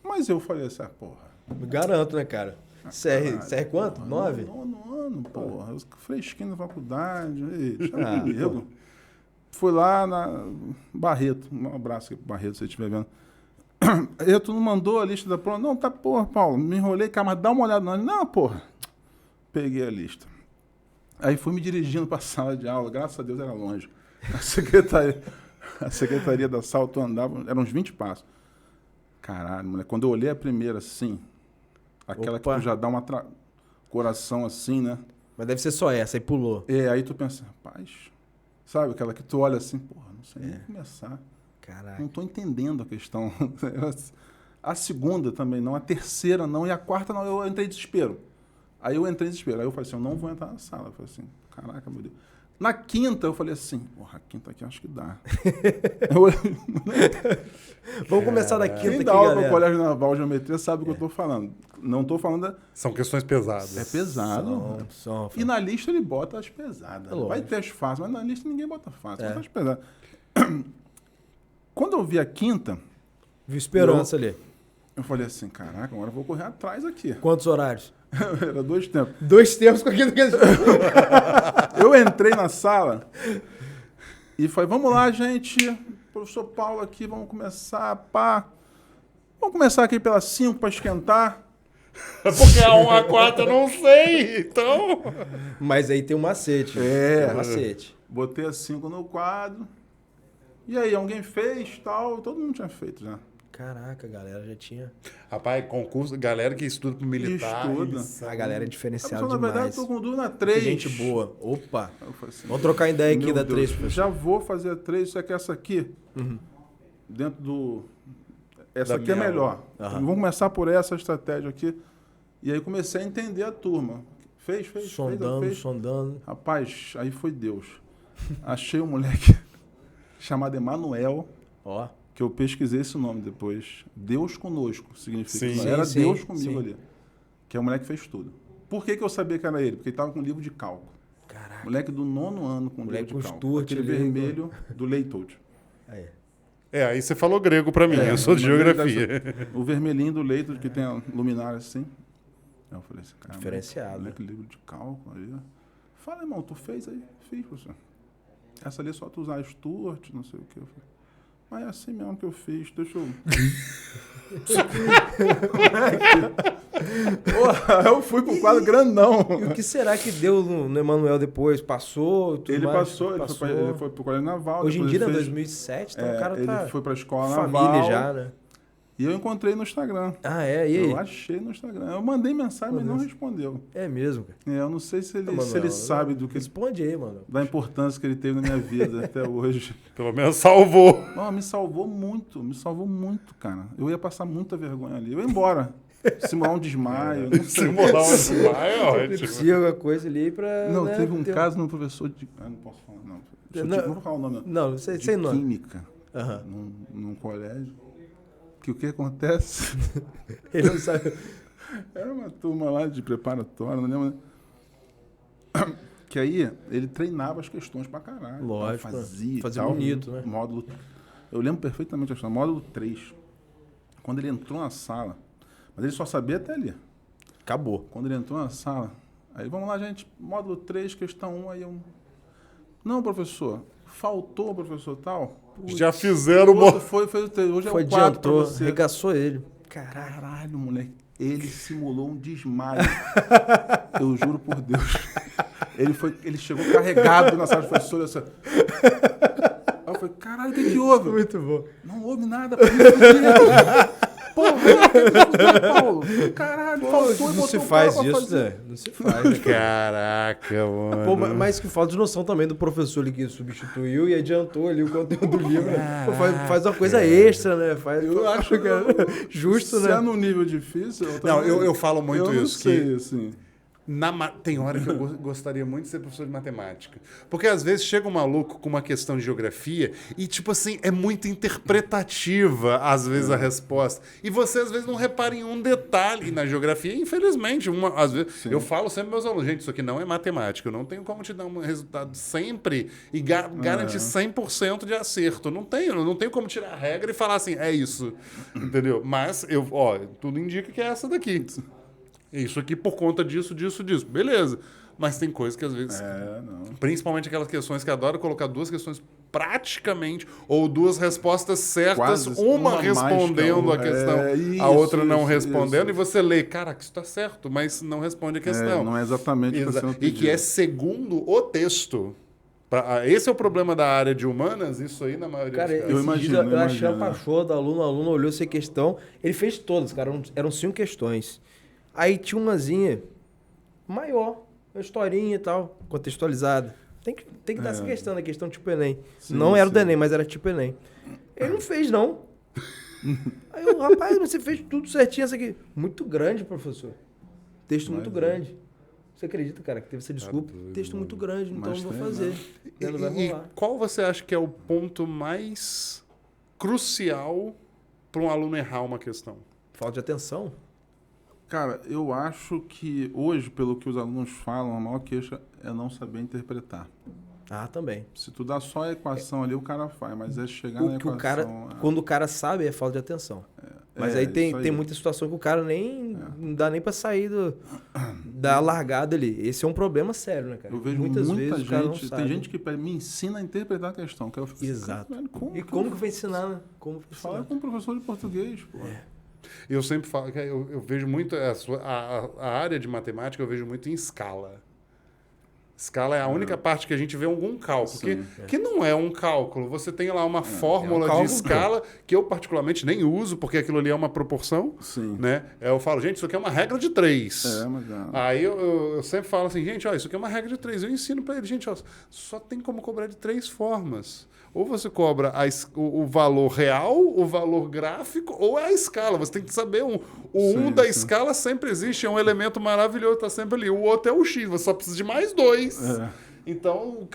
Mas eu falei assim, porra. Me garanto, né, cara? CR quanto? 9? Nono ano, porra. Eu fresquinho na faculdade. Ei, deixa Ah, comigo. Fui lá na Barreto. Um abraço aqui pro Barreto, se você estiver vendo. Aí tu não mandou a lista da prova? Não, tá, porra, Paulo. Me enrolei, cara, mas dá uma olhada. Não, porra. Peguei a lista. Aí fui me dirigindo para a sala de aula. Graças a Deus era longe. A secretaria da sala, tu andava, eram uns 20 passos. Caralho, moleque. Quando eu olhei a primeira, assim, aquela Opa. que tu já dá uma coração assim, né? Mas deve ser só essa, aí pulou. Aí tu pensa, rapaz, sabe? Aquela que tu olha assim, porra, não sei nem começar. Caraca. Não tô entendendo a questão. A segunda também não, a terceira não, e a quarta não, eu entrei em desespero. Aí eu entrei em desespero. Aí eu falei assim, eu não vou entrar na sala. Eu falei assim, caraca, meu Deus. Na quinta, eu falei assim, porra, a quinta aqui acho que dá. Vamos começar da quinta Quem aqui, dá aula no galera. Colégio Naval de Geometria sabe o que eu tô falando. Não tô falando da... São questões pesadas. É pesado. São. E na lista ele bota as pesadas. lógico. Vai ter as fáceis, mas na lista ninguém bota fácil. Bota as pesadas. Quando eu vi a quinta, Viu esperança ali. eu falei assim, caraca, agora eu vou correr atrás aqui. Quantos horários? Era 2 tempos. 2 tempos com aquilo que eles... Eu entrei na sala e falei, vamos lá, gente. Professor Paulo aqui, vamos começar, pá. Vamos começar aqui pelas 5 para esquentar. Porque a 1 a 4 eu não sei, então... Mas aí tem um macete. Tem um macete. Botei as 5 no quadro. E aí, alguém fez, tal. Todo mundo tinha feito já. Caraca, a galera já tinha... Rapaz, concurso, galera que estuda pro militar... Estuda. eles A galera é Eu diferenciada falei, na verdade, demais. eu tô com dúvida na Que 3. gente boa. Opa. Eu falei assim, Vamos trocar ideia aqui meu da Deus, 3, professor. já vou fazer a 3, só que essa aqui, dentro do... Essa Da aqui é minha melhor. Aham. Vamos começar por essa estratégia aqui. E aí comecei a entender a turma. Fez. Sondando. Rapaz, aí foi Deus. Achei um moleque chamado Emanuel, Ó. que eu pesquisei esse nome depois. Deus conosco significa. Sim. Era Sim, Deus sim, comigo sim. ali. Que é o moleque que fez tudo. Por que eu sabia que era ele? Porque ele estava com um livro de cálculo. Caraca. Moleque do 9º ano com Moleque livro de com cálculo. Stuart Aquele ali, vermelho do Leitold. Aí. aí você falou grego pra mim, eu sou de geografia. O vermelhinho do Leitold, que tem a luminária assim. Aí eu falei assim, cara, Diferenciado. moleque livro de cálculo aí. Fala, irmão, tu fez aí? Fiz, professor. Essa ali é só tu usar Stuart, não sei o que. Eu falei, mas é assim mesmo que eu fiz, deixa eu... Porra, eu fui pro quadro grandão. E o que será que deu no Emanuel depois? Passou? Tudo Ele mais? passou, ele foi pro colégio naval. Hoje em depois dia, ele em fez- 2007, então o cara tá ele foi pra escola família naval. já, né? E eu encontrei no Instagram. Ah, é? E aí? Eu achei no Instagram. Eu mandei mensagem, mas não respondeu. É mesmo, cara. Eu não sei se ele, Ô, se ele Manuel, sabe do que, Responde aí, mano. da importância que ele teve na minha vida até hoje. Pelo menos salvou. Não, me salvou muito, cara. Eu ia passar muita vergonha ali. Eu ia embora. Simular um desmaio. Não sei. Simular um desmaio é Ele ótimo. precisa alguma coisa ali pra... Não, né, teve um ter- caso no professor de... Ah, não posso falar, não. Não vou falar o nome. Não, sei, De sei nome. química. Aham. Num colégio. Que o que acontece? Ele não sabe... Era uma turma lá de preparatório, não lembro. Que aí ele treinava as questões pra caralho. Lógico, Fazia fazia e tal. bonito, né? Módulo, eu lembro perfeitamente a questão. Módulo 3. Quando ele entrou na sala, mas ele só sabia até ali. Acabou. Quando ele entrou na sala, aí vamos lá, gente, módulo 3, questão 1, aí eu... Não, professor, faltou, professor, tal. Já fizeram O uma... outro fez o 3, hoje é Foi, o 4 pra adiantou, você. arregaçou ele. Caralho, moleque. Ele simulou um desmaio. Eu juro por Deus. Ele chegou carregado na sala de professor. Assim. Aí eu falei, caralho, o que houve? Muito bom. Não houve nada. Porra, Paulo. Caralho, faltou e Não botou se o faz cara pra isso, fazer. né? Não se faz, né? Caraca, mano. Pô, mas que falta de noção também do professor ali que substituiu e adiantou ali o conteúdo do livro. Né? Pô, faz uma coisa extra, né? Eu acho que justo, se né? é num nível difícil... Não, eu falo muito eu não isso. sei, Que assim... tem hora que eu gostaria muito de ser professor de matemática. Porque às vezes chega um maluco com uma questão de geografia e, tipo assim, é muito interpretativa, às vezes, a resposta. E você, às vezes, não repara em um detalhe na geografia. Infelizmente, às vezes, eu falo sempre aos meus alunos, gente, isso aqui não é matemática. Eu não tenho como te dar um resultado sempre e garantir 100% de acerto. Eu não tenho como tirar a regra e falar assim, é isso. Entendeu? Mas, tudo indica que é essa daqui. Isso aqui por conta disso. Beleza. Mas tem coisas que às vezes... não. Principalmente aquelas questões que adoram colocar duas questões praticamente, ou duas respostas certas, Quase, uma uma respondendo mais a que a questão, outra. a outra não Isso. respondendo, e você lê, caraca, isso está certo, mas não responde a questão. Não é exatamente o que está sendo E que pedido. é segundo o texto. Esse é o problema da área de humanas, isso aí na maioria Cara, dos casos. esse imagino, dia eu eu achei imagino. apaixonado da aluna, o aluno olhou essa questão, ele fez todas, cara, eram 5 questões. Aí tinha umazinha maior, uma historinha e tal, contextualizada. Tem que dar essa questão, né? Questão tipo Enem. Sim, não era o do sim. Enem, mas era tipo Enem. Ele não fez, não. Aí eu, rapaz, mas você fez tudo certinho, essa aqui. Muito grande, professor. Texto muito grande. Você acredita, cara, que teve essa desculpa? Texto muito grande, então Mas não vou tem, fazer. né? Não vai E rolar. qual você acha que é o ponto mais crucial para um aluno errar uma questão? Falta de atenção. Cara, eu acho que hoje, pelo que os alunos falam, a maior queixa é não saber interpretar. Ah, também. Se tu dá só a equação ali, o cara faz, mas é chegar na O que equação... o cara, quando o cara sabe, é falta de atenção. Mas aí isso tem muita situação que o cara não dá nem pra sair da largada ali. Esse é um problema sério, né, cara? Eu vejo Muitas muita vezes o cara não gente... sabe. Tem gente que me ensina a interpretar a questão. Que eu fico assim, Exato. "Velho, E como que vai ensinar, né? Como vai Fala ensinar? com um professor de português, pô. Eu sempre falo que eu vejo muito a área de matemática, eu vejo muito em escala. Escala é a única parte que a gente vê algum cálculo, que não é um cálculo. Você tem lá uma fórmula cálculo, de escala que eu particularmente nem uso, porque aquilo ali é uma proporção. Sim. Né? Eu falo, gente, isso aqui é uma regra de 3. Mas... Aí eu sempre falo assim, gente, ó, isso aqui é uma regra de 3. Eu ensino para ele, gente, ó, só tem como cobrar de 3 formas. Ou você cobra o valor real, o valor gráfico, ou é a escala. Você tem que saber um da escala sempre existe, é um elemento maravilhoso, está sempre ali. O outro é o X, você só precisa de mais 2. Então,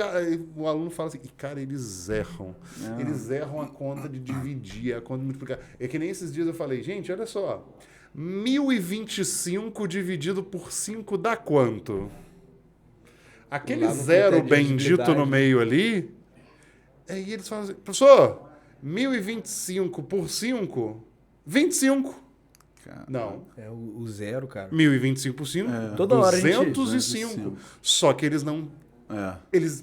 o aluno fala assim, cara, eles erram. Eles erram a conta de dividir, a conta de multiplicar. É que nem esses dias eu falei, gente, olha só, 1025 dividido por 5 dá quanto? Aquele Lá no zero critério de bendito dividibilidade. no meio ali... Aí eles falam assim, professor, 1025 por 5, 25. Cara, Não. É o 0, cara. 1025 por 5, Toda hora a gente- 205. Só que eles não...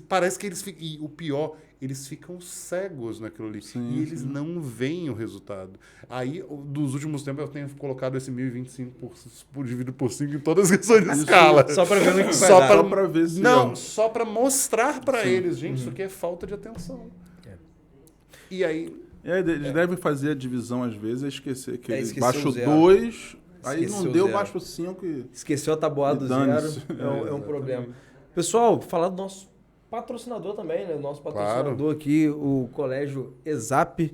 Parece que eles ficam... E o pior, eles ficam cegos naquilo ali. Sim, E eles não veem o resultado. Aí, dos últimos tempos, eu tenho colocado esse 1025 dividido por 5 em todas as questões de escala. Só pra ver no que vai Só dar. Só pra ver se... Não, só pra mostrar pra eles. Gente, isso aqui é falta de atenção. E aí... Eles devem fazer a divisão, às vezes, e esquecer que ele esqueceu baixo o zero. 2, aí Esqueceu não o deu, zero. baixo 5 e... Esqueceu a tabuada do E 0, dane-se. é um problema. Pessoal, falar do nosso patrocinador também, né? O nosso patrocinador aqui, o Colégio ESAP,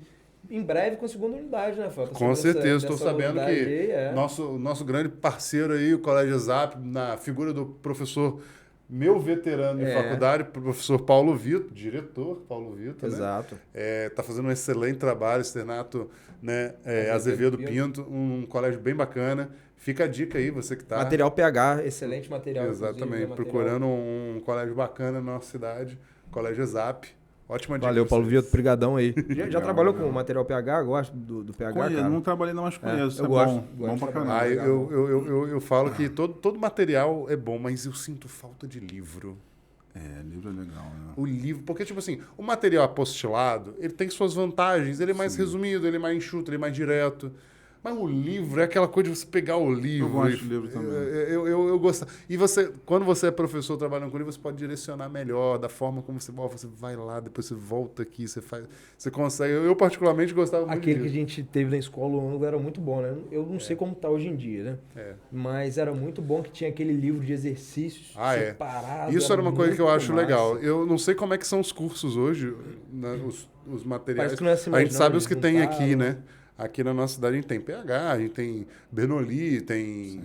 em breve com segunda unidade, né, Fábio? Com certeza, estou sabendo que Aí, nosso grande parceiro aí, o Colégio Zap, na figura do professor, meu veterano de faculdade, professor Paulo Vitor, diretor Paulo Vitor, Exato. né? Tá fazendo um excelente trabalho, externato, né? Azevedo Pinto, um colégio bem bacana. Fica a dica aí, você que tá... Material PH, excelente material. Exatamente, inclusive, procurando um colégio bacana na nossa cidade, Colégio Zap. Ótima dica. Valeu, Paulo Vitor, brigadão aí. Já trabalhou legal. com material PH? Gosto do PH, cara? Não trabalhei não, mas conheço. eu gosto. Bom pra de caramba. trabalhar. Eu falo que todo material é bom, mas eu sinto falta de livro. Livro é legal, né? O livro, porque, tipo assim, o material apostilado, ele tem suas vantagens, ele é mais resumido, ele é mais enxuto, ele é mais direto. Mas o livro é aquela coisa de você pegar o livro. Eu gosto de livro também. Eu gosto. E você, quando você é professor trabalhando com livro, você pode direcionar melhor, da forma como você vai lá, depois você volta aqui, você consegue. Eu particularmente gostava muito Aquele que a disso. gente teve na escola, o ângulo era muito bom, né? Eu não sei como tá hoje em dia, né? Mas era muito bom que tinha aquele livro de exercícios separado. Isso era uma coisa que eu acho massa. legal. Eu não sei como é que são os cursos hoje, né, os materiais. Parece que não é assim A mais, gente não, sabe os eles que tem juntaram. aqui, né? Aqui na nossa cidade a gente tem PH, a gente tem Bernoulli, tem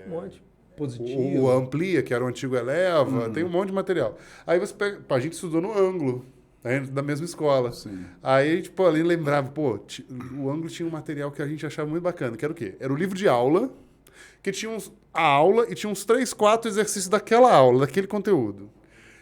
Um monte. Positivo. o Amplia, que era o antigo Eleva, tem um monte de material. Aí você pega, a gente estudou no Ângulo, né, da mesma escola. Sim. Aí, tipo, ali lembrava, o Ângulo tinha um material que a gente achava muito bacana, que era o quê? Era o livro de aula, que tinha a aula e tinha uns 3, 4 exercícios daquela aula, daquele conteúdo.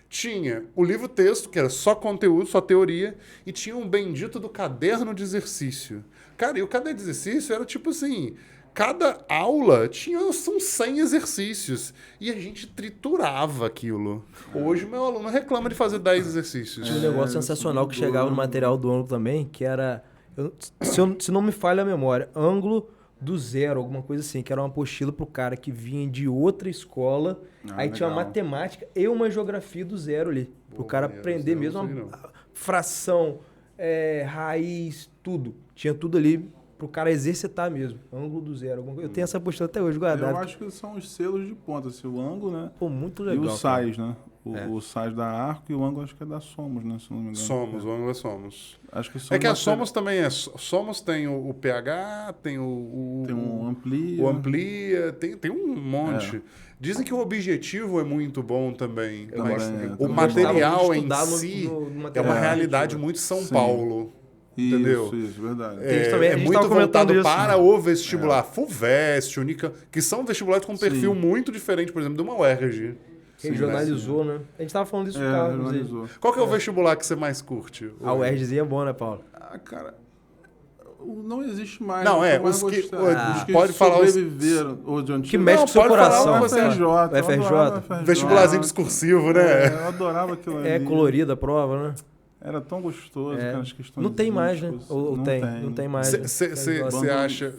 Tinha o livro-texto, que era só conteúdo, só teoria, e tinha um bendito do caderno de exercício. Cara, e o caderno de exercício era tipo assim, cada aula tinha uns 100 exercícios, e a gente triturava aquilo. Hoje meu aluno reclama de fazer 10 exercícios. Tinha um negócio sensacional que chegava no material do ângulo também, que era, se não me falha a memória, ângulo do 0, alguma coisa assim, que era uma apostila pro cara que vinha de outra escola, aí tinha uma legal. matemática e uma geografia do 0 ali, pro cara maneiro, aprender isso mesmo eu não sei, a fração, raiz, tudo. Tinha tudo ali pro cara exercitar mesmo, ângulo do 0. Alguma coisa. Eu tenho essa apostila até hoje guardada. Eu acho que são os selos de ponta, assim, o ângulo, né? Pô, muito E legal. o cara. sais, né? O sais da Arco e o ângulo acho que é da Somos, né? Se não me engano. Somos, o Ângulo é Somos. Acho que são É que a material- Somos também é. Somos tem o PH, tem Tem um Amplia. o Amplia, tem um monte. Dizem que o objetivo é muito bom também, Eu mas gosto, o eu material gostava de em estudar si no é material uma objetivo. realidade muito São Sim. Paulo. Entendeu? Isso, verdade. Isso também, a É gente muito tava comentando voltado isso. para o vestibular FUVEST, Unica, que são vestibulares com um perfil Sim. muito diferente, por exemplo, de uma UERJ. Regionalizou, né? A gente tava falando disso no carro, inclusive. Regionalizou. Qual que é o vestibular que você mais curte? A UERJzinha é bom, né, Paulo? Cara, não existe mais. Não, eu os que- os que pode falar os- sobreviveram, ou de antigo. Que mexe Não, com o seu pode falar coração. o que você acha. FRJ. eu FRJ. adorava FRJ. Vestibularzinho discursivo, né? Eu adorava aquilo ali. É colorida a prova, né? Era tão gostoso, É. cara, as questões. Não tem mais, né? Ou Não tem? Não tem mais. né? Você Bando acha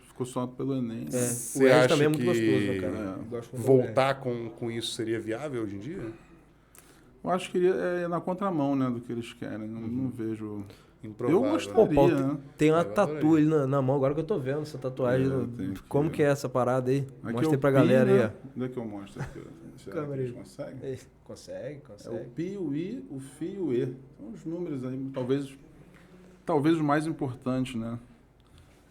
ficou só pelo Enem. É. Você O ERJ acha também é muito que gostoso, né, cara? Gosto muito do voltar com isso seria viável hoje em dia? Eu acho que é na contramão, né, do que eles querem. Não vejo... Improvável. Eu gostaria, Pô, Paulo, né? tem uma Eu tatu adorei. ali na mão, agora que eu tô vendo essa tatuagem. tem aqui, Como ó. que é essa parada aí? Aqui Mostra é aí o pra Pi, galera aí, né? ó. Onde é que eu mostro aqui? Será que Câmera aí. eles conseguem? Ei, Consegue, É consegue. o Pi, o I, o Fi e o E. São os números aí, talvez os mais importantes, né?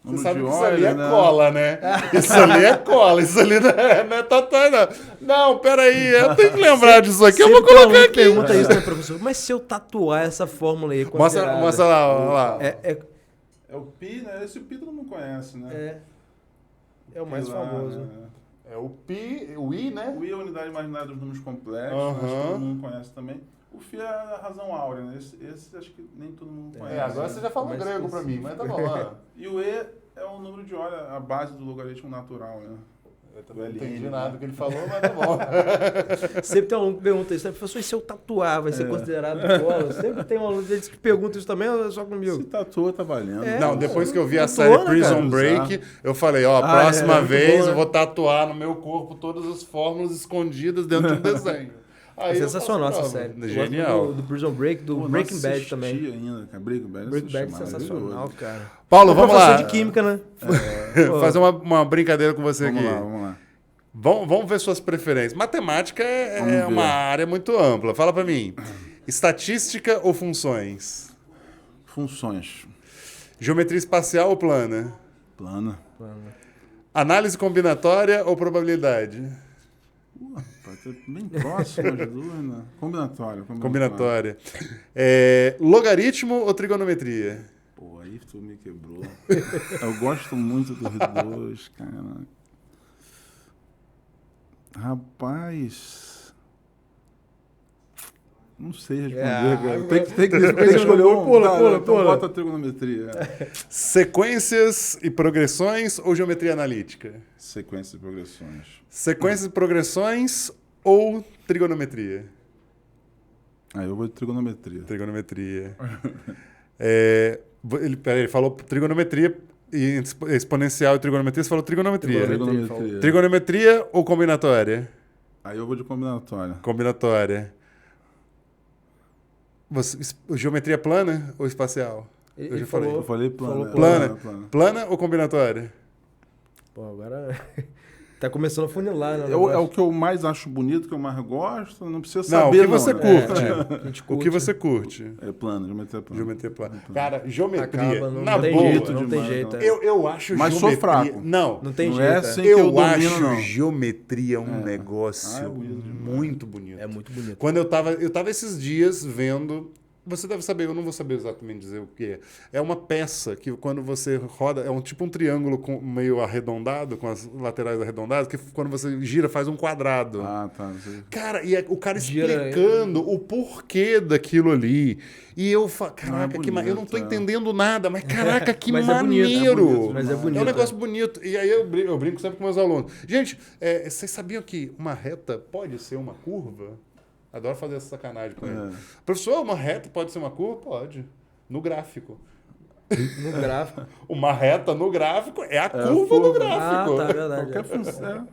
Você sabe que isso ali é cola, né? Isso ali é cola, isso ali não é tatuagem, não. Não, peraí, eu tenho que lembrar disso aqui, eu vou Sempre todo colocar mundo aqui. pergunta isso, né, professor? Mas se eu tatuar essa fórmula aí, Mostra lá, olha lá. É o Pi, né? Esse Pi todo mundo conhece, né? É o mais Pi lá, famoso. né? É o Pi, o I, né? O I é a unidade imaginária dos números complexos, Aham. acho que todo mundo conhece também. O Fi é a razão áurea, né? Esse acho que nem todo mundo conhece. Agora você já falou mais grego pra mim, mas tá bom. ó. E o E É o número de óleo, a base do logaritmo natural, né? Eu também não entendi nada do que ele falou, mas tá bom. Sempre tem um aluno que pergunta isso, professor, e se eu tatuar, vai ser considerado cola? Sempre tem um aluno que pergunta isso também, ou é só comigo? Se tatuou, tá valendo. Não, depois que eu vi a Tatuou, série né, Prison cara? Break, eu falei, ó, próxima muito vez bom, né? eu vou tatuar no meu corpo todas as fórmulas escondidas dentro de um desenho. É Aí eu sensacional faço essa prova. série. Eu Genial. gosto do Prison Break, do Pô, Breaking não Bad assisti também. ainda, cara. Breaking Bad, Breaking Bad é assisti, sensacional, maravilhoso. cara. Paulo, É vamos professor lá. de química, né? Fazer uma brincadeira com você Vamos aqui. lá, vamos lá. Vamos ver suas preferências. Matemática Vamos é ver. uma área muito ampla. Fala pra mim. Estatística ou funções? Funções. Geometria espacial ou plana? Plana. Análise combinatória ou probabilidade? Pode ser bem próximo as duas, né? Combinatória. Combinatória. Logaritmo ou trigonometria? Pô, aí tu me quebrou. Eu gosto muito dos dois, cara. Rapaz. Não sei responder, cara. Tem que escolher um. Pula. Então bota a trigonometria. Sequências e progressões ou geometria analítica? Sequência de progressões. Sequências e progressões ou trigonometria? Aí eu vou de trigonometria. Trigonometria. Ele falou trigonometria e exponencial e trigonometria. Você falou trigonometria. Trigonometria. Trigonometria ou combinatória? Aí eu vou de combinatória. Combinatória. Geometria plana ou espacial? Eu já falei. Eu falei plana. Falou Plana ou combinatória? Pô, agora tá começando a funilar, né? É o que eu mais acho bonito, que eu mais gosto. Não precisa Não, saber, o que você né? curte. A gente O curte. que você curte? É plano, geometria plana. Geometria plana. Cara, geometria, Acaba, não na tem boa, jeito, não tem demais, jeito. não. é. eu acho Mas sou geometria... fraco. Não Não tem Não jeito. é é. assim que eu eu domino, acho não. geometria um negócio é bonito demais. muito bonito. É muito bonito. Quando eu tava esses dias vendo... Você deve saber, eu não vou saber exatamente dizer o que é. É uma peça que quando você roda, é tipo um triângulo meio arredondado, com as laterais arredondadas, que quando você gira faz um quadrado. Ah, tá. Não sei. Cara, e o cara Gira explicando o porquê daquilo ali. E eu falo, caraca, bonito, eu não tô entendendo nada, mas caraca, que Mas é bonito, maneiro. mas é bonito. É um negócio bonito. E aí eu brinco sempre com meus alunos. Gente, vocês sabiam que uma reta pode ser uma curva? Adoro fazer essa sacanagem com ele. Professor, uma reta pode ser uma curva? Pode. No gráfico. No gráfico. Uma reta no gráfico é a curva do gráfico. Ah, tá, verdade. Qualquer função.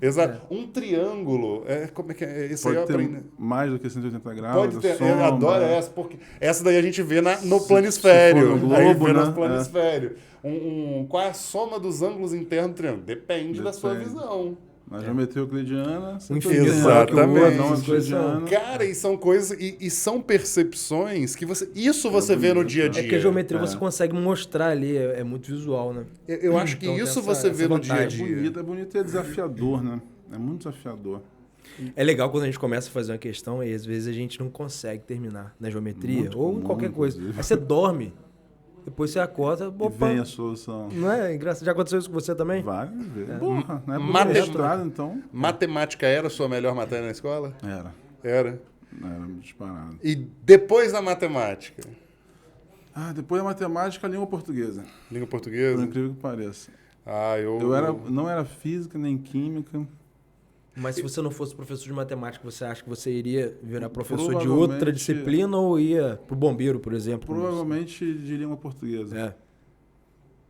Exato. Um triângulo. Como é que é? Esse aí eu Pode ter aprendi. mais do que 180 graus. Pode ter. Eu sombra. adoro essa, porque essa daí a gente vê no planisfério. se for no Aí globo, vê né? no planisfério. Qual é a soma dos ângulos internos do triângulo? Depende da sua Depende. visão. Na geometria euclidiana, você infinito, Exatamente. Não, euclidiana. Cara, e são coisas e são percepções que você vê no dia a dia. É que a geometria você consegue mostrar ali, é muito visual, né? Eu acho que Então tem isso essa- você vê essa no dia a vantagem. dia. É bonito e é desafiador, né? É muito desafiador. É legal quando a gente começa a fazer uma questão e às vezes a gente não consegue terminar na geometria Muito ou em comum, qualquer coisa. inclusive. Aí você dorme, depois você acorda, E opa, vem a solução. não é engraçado? Já aconteceu isso com você também? Várias vezes. Porra, na época do Matemática. mestrado, então. Matemática era a sua melhor matéria na escola? Era. Era. Era disparado. E depois da matemática? Depois da matemática, língua portuguesa. Língua Por portuguesa? incrível que pareça. Eu Não era física nem química. Mas se você não fosse professor de matemática, você acha que você iria virar professor de Provavelmente- outra disciplina ou ia pro bombeiro, por exemplo? Provavelmente de língua portuguesa. É.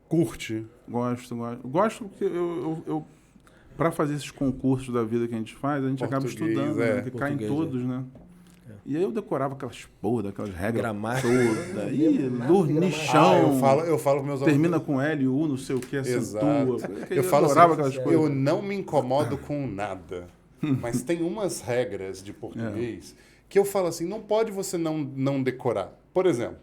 curte. Gosto. Gosto porque eu para fazer esses concursos da vida que a gente faz, a gente acaba Português, estudando, né? Que caem Português, todos, né? E aí eu decorava aquelas aquelas regras Gramática. todas. Ih, dormichão. Eu falo com meus Termina alunos. com L, U, não sei o que, Exato. acentua. Eu falo adorava assim, aquelas coisas. eu não me incomodo com nada. Mas tem umas regras de português que eu falo assim, não pode você não decorar. Por exemplo,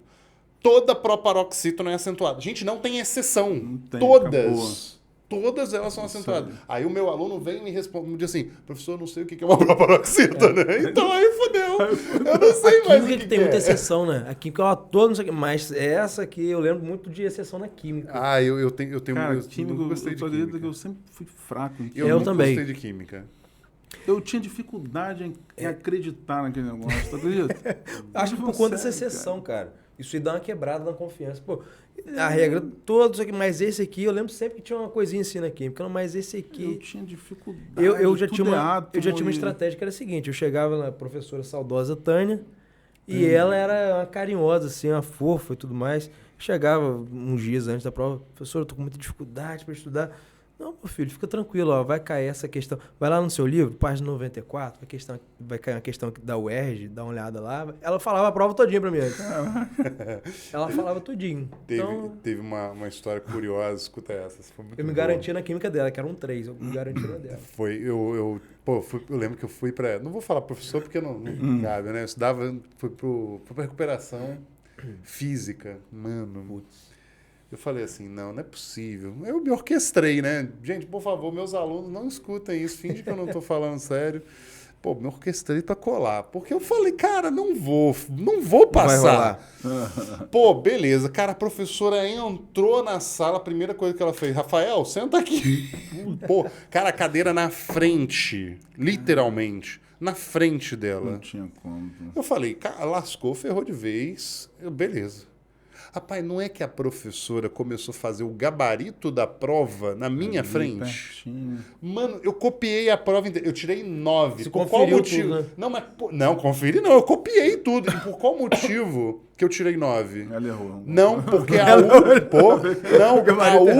toda proparoxítona é acentuada. Gente, não tem exceção. Não tem, Todas. Todas elas são acentuadas. Aí o meu aluno vem e me responde, me diz assim, professor, eu não sei o que é uma proparoxítona. Então aí fodeu. Eu não sei mais o Química que que tem é. muita exceção, né? A química é uma toda, não sei o quê. Mas essa aqui eu lembro muito de exceção na química. Eu tenho Cara, eu química, nunca gostei de eu acredito química. que eu sempre fui fraco em Eu química. Eu nunca também. gostei de química. Eu tinha dificuldade em acreditar naquele negócio, tu acredita? Acho que por conta dessa exceção, cara. Isso aí dá uma quebrada na confiança. Pô, a regra, todos aqui, mas esse aqui, eu lembro sempre que tinha uma coisinha assim na química, mas esse aqui... Eu tinha dificuldade, Eu já tudo tinha átomo eu já tinha uma e- estratégia que era a seguinte, eu chegava na professora saudosa Tânia, e ela era uma carinhosa, assim, uma fofa e tudo mais. Chegava uns dias antes da prova, professor, eu tô com muita dificuldade para estudar. Não, meu filho, fica tranquilo, ó, vai cair essa questão. Vai lá no seu livro, página 94, vai cair uma questão da UERJ, dá uma olhada lá. Ela falava a prova todinha pra mim antes. Ela falava tudinho. Então, Teve uma história curiosa, escuta essa. Foi muito eu me boa. garantia na química dela, que era um 3, eu me garantia na dela. Eu lembro que eu fui pra. Não vou falar professor porque não cabe, né? Eu estudava, fui pra recuperação física. Mano, eu falei assim: não é possível. Eu me orquestrei, né? Gente, por favor, meus alunos não escutem isso, finge que eu não tô falando sério. Pô, me orquestrei pra colar. Porque eu falei, cara, não vou passar. Pô, beleza. Cara, a professora entrou na sala, a primeira coisa que ela fez, Rafael, senta aqui. Pô, cara, a cadeira na frente, literalmente, na frente dela. Não tinha como. Eu falei, cara, lascou, ferrou de vez. Beleza. Rapaz, não é que a professora começou a fazer o gabarito da prova na minha frente? Pertinho. Mano, eu copiei a prova inteira. Eu tirei 9. Você Por qual conferiu motivo? tudo, né? Não, mas não, conferi não. Eu copiei tudo. E por qual motivo que eu tirei 9? Ela errou. Não, porque a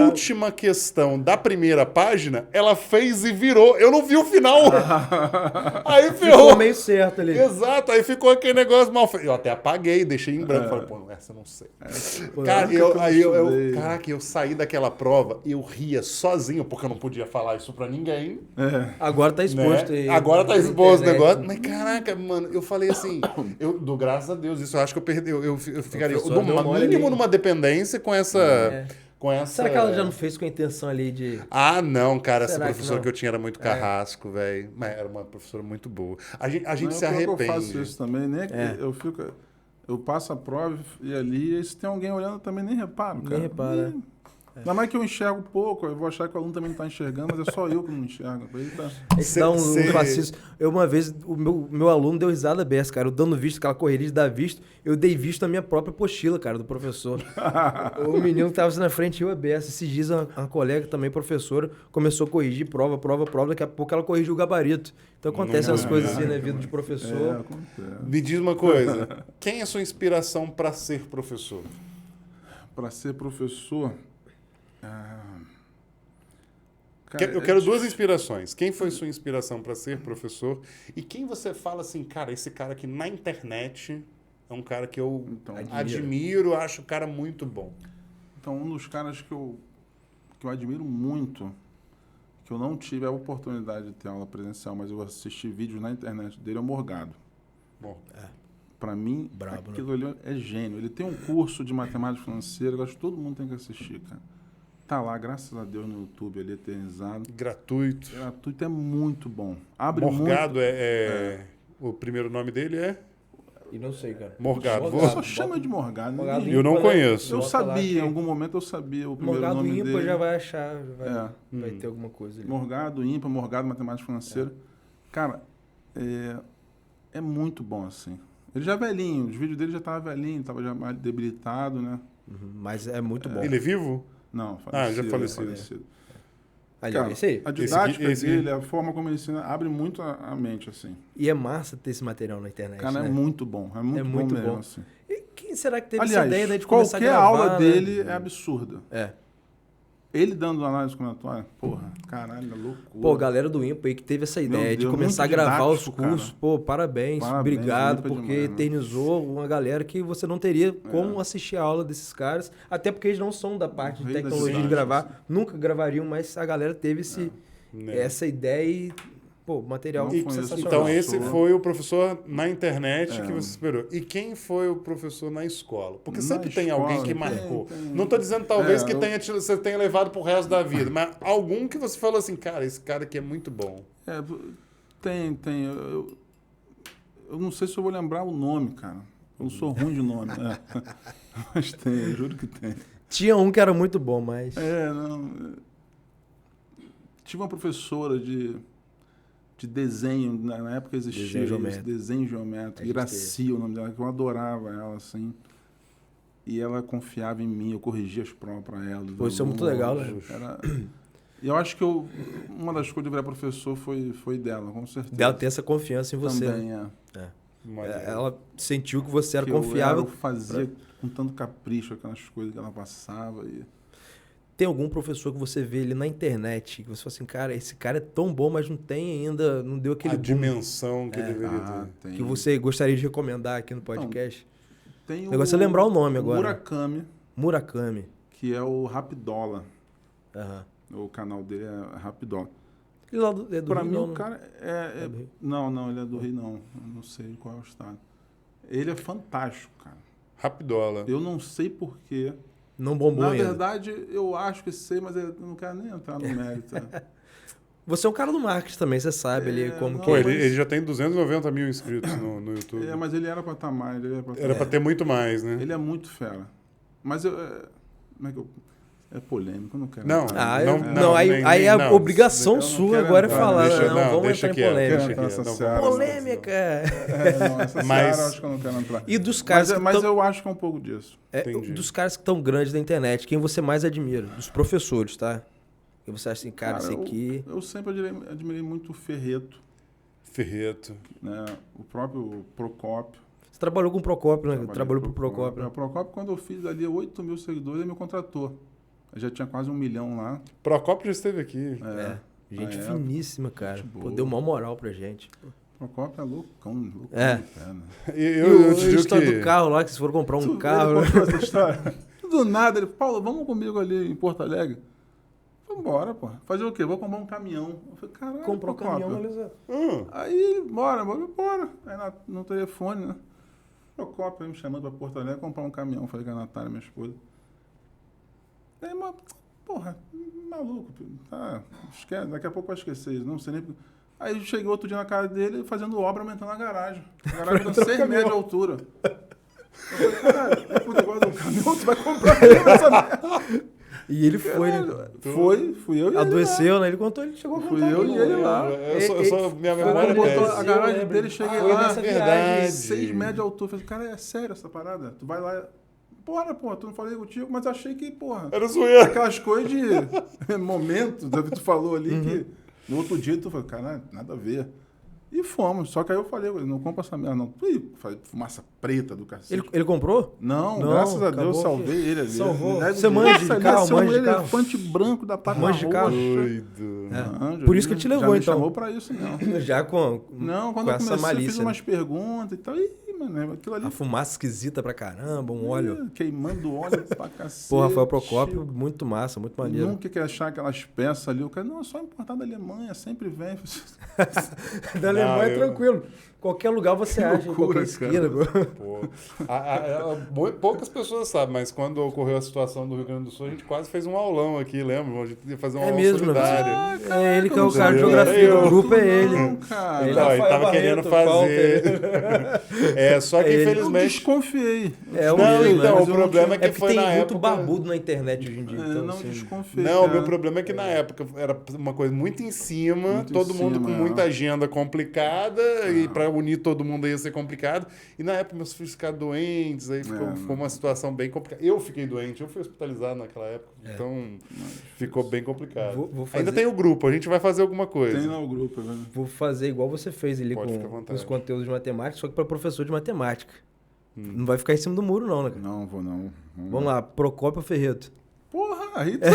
última questão da primeira página, ela fez e virou. Eu não vi o final. Aí ferrou. Ficou meio certo ali. Exato, aí ficou aquele negócio mal feito. Eu até apaguei, deixei em branco. Falei, pô, essa eu não sei. Cara, caraca, eu saí daquela prova, eu ria sozinho, porque eu não podia falar isso pra ninguém. Agora tá exposto Né? aí. Agora tá na exposto o internet. negócio. Mas caraca, mano, eu falei assim, do graças a Deus, isso eu acho que eu perdi. Eu ficaria professor deu no mole mínimo ali. numa dependência com essa. Com essa... Será que ela já não fez com a intenção ali de... Ah, não, cara, essa Será que professora não? que eu tinha era muito carrasco, velho. Mas era uma professora muito boa. A gente se Não, pior que arrepende. Eu faço isso também, né? Eu passo a prova e ali, e se tem alguém olhando, eu também nem reparo, cara. Nem repara. Ainda mais que eu enxergo pouco, eu vou achar que o aluno também não tá enxergando, mas é só eu que não enxergo. Eita. Esse dá um fascismo. Eu, uma vez, o meu aluno deu risada dessa, cara. Eu dando visto, aquela correria de dar visto, eu dei visto na minha própria apostila, cara, do professor. O menino que tava assim na frente, eu aberto. Esses dias, uma colega também, professora, começou a corrigir prova. Daqui a pouco ela corrigiu o gabarito. Então acontecem as coisas assim na vida de professor. Acontece. Me diz uma coisa. Quem é a sua inspiração para ser professor? Para ser professor... Cara, Eu quero duas inspirações. Quem foi sua inspiração para ser professor? E quem você fala assim, cara, esse cara aqui na internet é um cara que eu admiro, acho o cara muito bom. Então, um dos caras que eu admiro muito, que eu não tive a oportunidade de ter aula presencial, mas eu assisti vídeos na internet dele, é o Morgado. Bom, Para mim, Brabo, aquilo ali é gênio. Ele tem um curso de matemática financeira, eu acho que todo mundo tem que assistir, cara. Tá lá, graças a Deus, no YouTube, ali eternizado. gratuito. Gratuito é muito bom. Abre Morgado muito... o primeiro nome dele é E não sei, cara. Morgado. Só chama de Morgado. Morgado ninguém- Eu não Ímpar, né? conheço. Eu Bota lá sabia, que- em algum momento eu sabia o primeiro Morgado nome ímpar dele. já vai achar, vai É. ter alguma coisa ali. Morgado, ímpar, Morgado, matemática financeira. Cara, é muito bom, assim. Ele já é velhinho, os vídeos dele já estavam velhinho, estava já mais debilitado, né? Uhum, mas é muito bom. Ele é vivo? Não, já faleceu. Ali, Cara, esse aí. a didática esse- dele, a forma como ele ensina, abre muito a mente, assim. E é massa ter esse material na internet, Cara, né? é muito bom. É muito, muito bom mesmo, bom. assim. E quem será que teve essa Aliás, ideia, né, de começar a qualquer gravar, aula né? dele é absurda. É. Ele dando análise comentária, porra, caralho, é loucura. Pô, galera do Impa aí que teve essa ideia de Deus, começar a muito gravar os didático, cursos. cara. Pô, parabéns, Parabéns, obrigado, Impa porque demais, né? eternizou uma galera que você não teria como assistir a aula desses caras, até porque eles não são da parte de rei da tecnologia de didática, gravar, nunca gravariam, mas a galera teve essa ideia e, pô, material Não conheço. sensacional. Então esse Professor. foi o professor na internet que você esperou. E quem foi o professor na escola? Porque Na sempre tem escola, alguém que tem, marcou. tem. Não estou dizendo talvez que eu- você tenha levado pro resto da vida, mas algum que você falou assim, cara, esse cara aqui é muito bom. Tem. Eu não sei se eu vou lembrar o nome, cara. Eu não sou ruim de nome, né? Mas tem, eu juro que tem. Tinha um que era muito bom, mas... Não. Tive uma professora de desenho, na época existia Desenho isso, geométrico. desenho geométrico, A gente Iracia, o nome dela, que eu adorava ela, assim. E ela confiava em mim, eu corrigia as provas para ela. Pô, isso é muito legal, né? E eu acho que uma das coisas de virar professor foi dela, com certeza. Dela ter essa confiança em você. Também, né? é. Ela sentiu que você era que confiável. Eu fazia com tanto capricho aquelas coisas que ela passava. Tem algum professor que você vê ele na internet, que você fala assim, cara, esse cara é tão bom, mas não tem ainda, não deu aquele A boom dimensão que deveria ter. Tem. que você gostaria de recomendar aqui no podcast? Tem O negócio é lembrar o nome agora. Murakami, Murakami. que é o Rapidola. Aham. O canal dele é Rapidola. Ele lá é do Pra Rio, mim, não, o né? cara É do Rio. Não, ele é do Rio, não. Eu não sei qual é o estado. Ele é fantástico, cara. Rapidola. Eu não sei porquê. Não bombou Na ainda. verdade, eu acho que sei, mas eu não quero nem entrar no mérito. Você é um cara do marketing também, você sabe ali como não, que Pô, é. ele já tem 290 mil inscritos no YouTube. Mas ele era pra estar mais. Era pra ter muito mais, né? Ele é muito fera. Mas como é que eu... É polêmico, eu não quero. Não, entrar. Aí é a não. obrigação Eu não sua quero agora é entrar, falar, deixa- não, não, vamos deixa entrar em quieto, polêmica. deixa Essa quieto, não, seara, vamos- Polêmica! Essa Mas- seara eu acho que eu não quero entrar. E dos caras que Mas tão- eu acho que é um pouco disso. Entendi. dos caras que estão grandes da internet, quem você mais admira? Dos professores, tá? E você acha assim, cara, esse aqui... Eu sempre admirei muito o Ferreto, Ferreto. né? O próprio Procópio. Você trabalhou com o Procópio, né? Trabalhei Trabalhou com pro Procópio. O Procópio, quando eu fiz ali 8 mil seguidores, ele me contratou. Eu já tinha quase 1 milhão lá. Procópio já esteve aqui. Gente É, finíssima, cara. gente Pô, boa. deu maior moral pra gente. O Procópio é loucão É. de pé, né? Eu te a digo história que... do carro lá, que vocês foram comprar um Ele carro. contou essa história. Do nada, ele, Paulo, vamos comigo ali em Porto Alegre? Vambora, pô. Fazer o quê? Vou comprar um caminhão. Eu falei, caralho, Comprou o Procópio. caminhão, beleza. Aí, bora. Aí no telefone, né? Procópio aí me chamando pra Porto Alegre comprar um caminhão. Falei com a Natália, minha esposa. Aí, porra, maluco, tá, esquece, daqui a pouco vai esquecer isso, não sei nem... Aí cheguei outro dia na casa dele fazendo obra, aumentando a garagem. A garagem com 6 metros de altura. Eu falei, caralho, o negócio do caminhão, tu vai comprar essa merda. E ele foi, né? Fui eu e ele Adoeceu, né? Ele contou, ele chegou a Fui contar. eu aqui, e ele né? lá. Minha Foi memória quando é botou péssima. a garagem Eu lembro. dele, cheguei Foi lá, nessa verdade. 6 metros de altura. Falei, cara, é sério essa parada? Tu vai lá... Bora, porra, tu não falei contigo, mas achei que, porra... Era zoeira. Aquelas coisas de momento, que tu falou ali, que no outro dia tu falou, cara, nada a ver. E fomos. Só que aí eu falei, não compra essa merda, não. Ih, falei, fumaça preta do cacete. Ele comprou? Não, Não, graças a acabou Deus, salvei ele ali. Salvou. Deve- Você manja de Nossa, carro, deve ser manja de um carro? elefante branco da pata Manja de carro? roxa. Doido. Manjo, Por isso que ele te levou, já me então. chamou pra isso, não. Já com Não, quando com eu essa comecei, eu malícia, fiz né? umas perguntas e tal. Ih, mano, aquilo ali... A fumaça esquisita pra caramba, um óleo. Queimando óleo pra cacete. Pô, Rafael Procópio, muito massa, muito maneiro. Nunca quer achar aquelas peças ali. O cara, não, é só importar da Alemanha, sempre vem. Da Alemanha é eu- tranquilo. Qualquer lugar você acha, em loucura, qualquer esquina. pô. Pô. Poucas pessoas sabem, mas quando ocorreu a situação do Rio Grande do Sul, a gente quase fez um aulão aqui, lembra? A gente ia fazer um É aulão mesmo, solidário. É ele que é o não cara de sabia. geografia Eu. do grupo, é ele. Não, cara. Ele- Não, ele Rafael tava querendo Barreto, fazer. Só que É ele. Eu infelizmente. desconfiei. É o Não, mesmo, então, né? o problema é que É porque foi tem na muito época. barbudo na internet hoje em dia. Então, não assim, desconfiei. Não, o cara. meu problema é que na época era uma coisa muito em cima, Muito em todo mundo cima, com é. muita agenda complicada, e para unir todo mundo ia ser complicado. E na época meus filhos ficaram doentes, aí ficou uma situação bem complicada. Eu fiquei doente, eu fui hospitalizado naquela época, então ficou bem complicado. Vou fazer- Ainda tem o grupo, a gente vai fazer alguma coisa. Tem lá o grupo, né? Vou fazer igual você fez ali Pode ficar à com vontade. os conteúdos de matemática, só que para professor de matemática. Não vai ficar em cima do muro, não, né, cara? Não, vou não. Vamos lá, Procópio Ferreto. Porra, aí tu...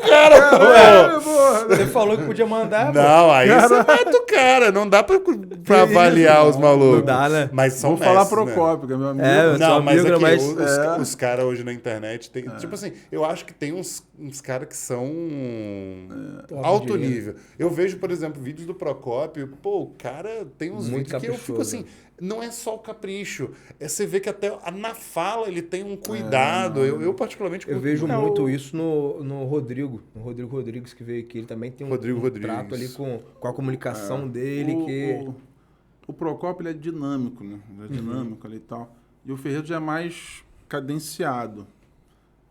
Cara, porra. Você falou que podia mandar, pô. não, aí você mata o cara, não dá pra avaliar os malucos. Não dá, né? Mas são Vou falar mestres, né? Procópio, que é meu amigo. É, eu sou Não, mas amigo, aqui, mas- os caras hoje na internet tem. Tipo assim, eu acho que tem uns caras que são alto dinheiro. nível. Eu vejo, por exemplo, vídeos do Procópio, pô, o cara tem uns Muito vídeos que eu fico caprichoso. assim. Não é só o capricho. Você vê que até na fala ele tem um cuidado. Eu particularmente Eu curto vejo muito. muito isso no Rodrigo. No Rodrigo Rodrigues, que veio aqui. Ele também tem um, Rodrigo um Rodrigues. trato ali com a comunicação dele. O Procópio ele é dinâmico, né? Ele é dinâmico ali e tal. E o Ferreiro já é mais cadenciado.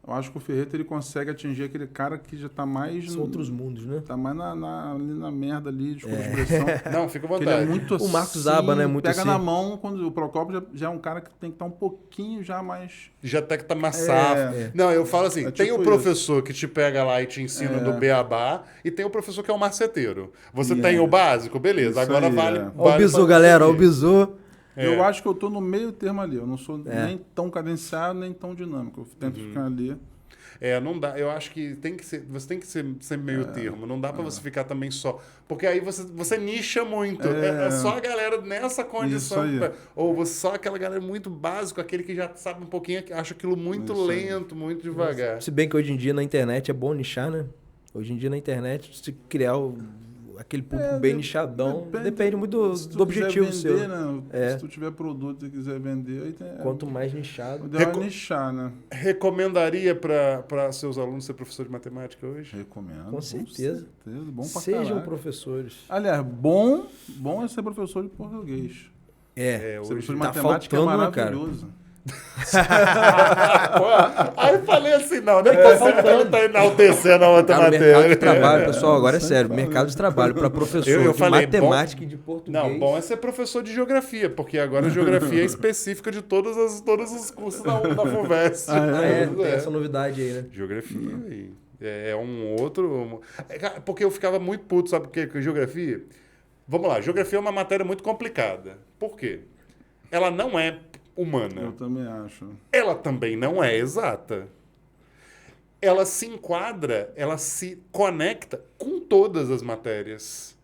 Eu acho que o Ferreira ele consegue atingir aquele cara que já tá mais... São outros mundos, né? Tá mais ali na merda ali, desculpa a expressão. Não, fica à Que ele é vontade. muito O Marcos assim, Zaba, né? Muito pega assim. na mão, quando o Procópio já é um cara que tem que estar um pouquinho já mais... Já até que tá mais safo. Não, eu falo assim, É tem tipo o professor que te pega lá e te ensina do beabá, e tem o professor que é o marceteiro. Você tem o básico, beleza. Isso Agora aí, vale... é. Ó o vale bizu, fazer galera, ó isso o aqui. bizu. Eu acho que eu tô no meio termo ali. Eu não sou nem tão cadenciado, nem tão dinâmico. Eu tento ficar ali. Não dá. Eu acho que tem que ser, você tem que ser meio termo. Não dá pra você ficar também só. Porque aí você nicha muito. É só a galera nessa condição. Isso aí. Ou você só aquela galera muito básica, aquele que já sabe um pouquinho, que acha aquilo muito Isso aí. lento, muito devagar. Se bem que hoje em dia na internet é bom nichar, né? Hoje em dia na internet, se criar aquele público bem nichadão, depende muito Se tu do objetivo quiser seu. vender, né? É. Se tu tiver produto e quiser vender, aí tem... Quanto mais nichado. O ideal é nichar, né? Recomendaria para seus alunos ser professor de matemática hoje? Recomendo. Com certeza. Bom pra Sejam caralho. professores. Aliás, bom é ser professor de português. É. Ser Hoje professor de tá matemática faltando, é né, cara? maravilhoso. Aí eu falei assim, não, nem tá faltando, tá enaltecendo a outra Cara, o mercado de matéria. trabalho, pessoal, agora é sempre sério. falo Mercado de trabalho para professor Eu de falei, matemática e de português. Não, bom é ser professor de geografia, porque agora a geografia é específica de todos os cursos da FUVEST. Tem essa novidade aí, né? Geografia aí. É um outro... Porque eu ficava muito puto, sabe por quê? Porque geografia... Vamos lá, geografia é uma matéria muito complicada. Por quê? Ela não é humana. Eu também acho. Ela também não é exata. Ela se enquadra, ela se conecta com todas as matérias.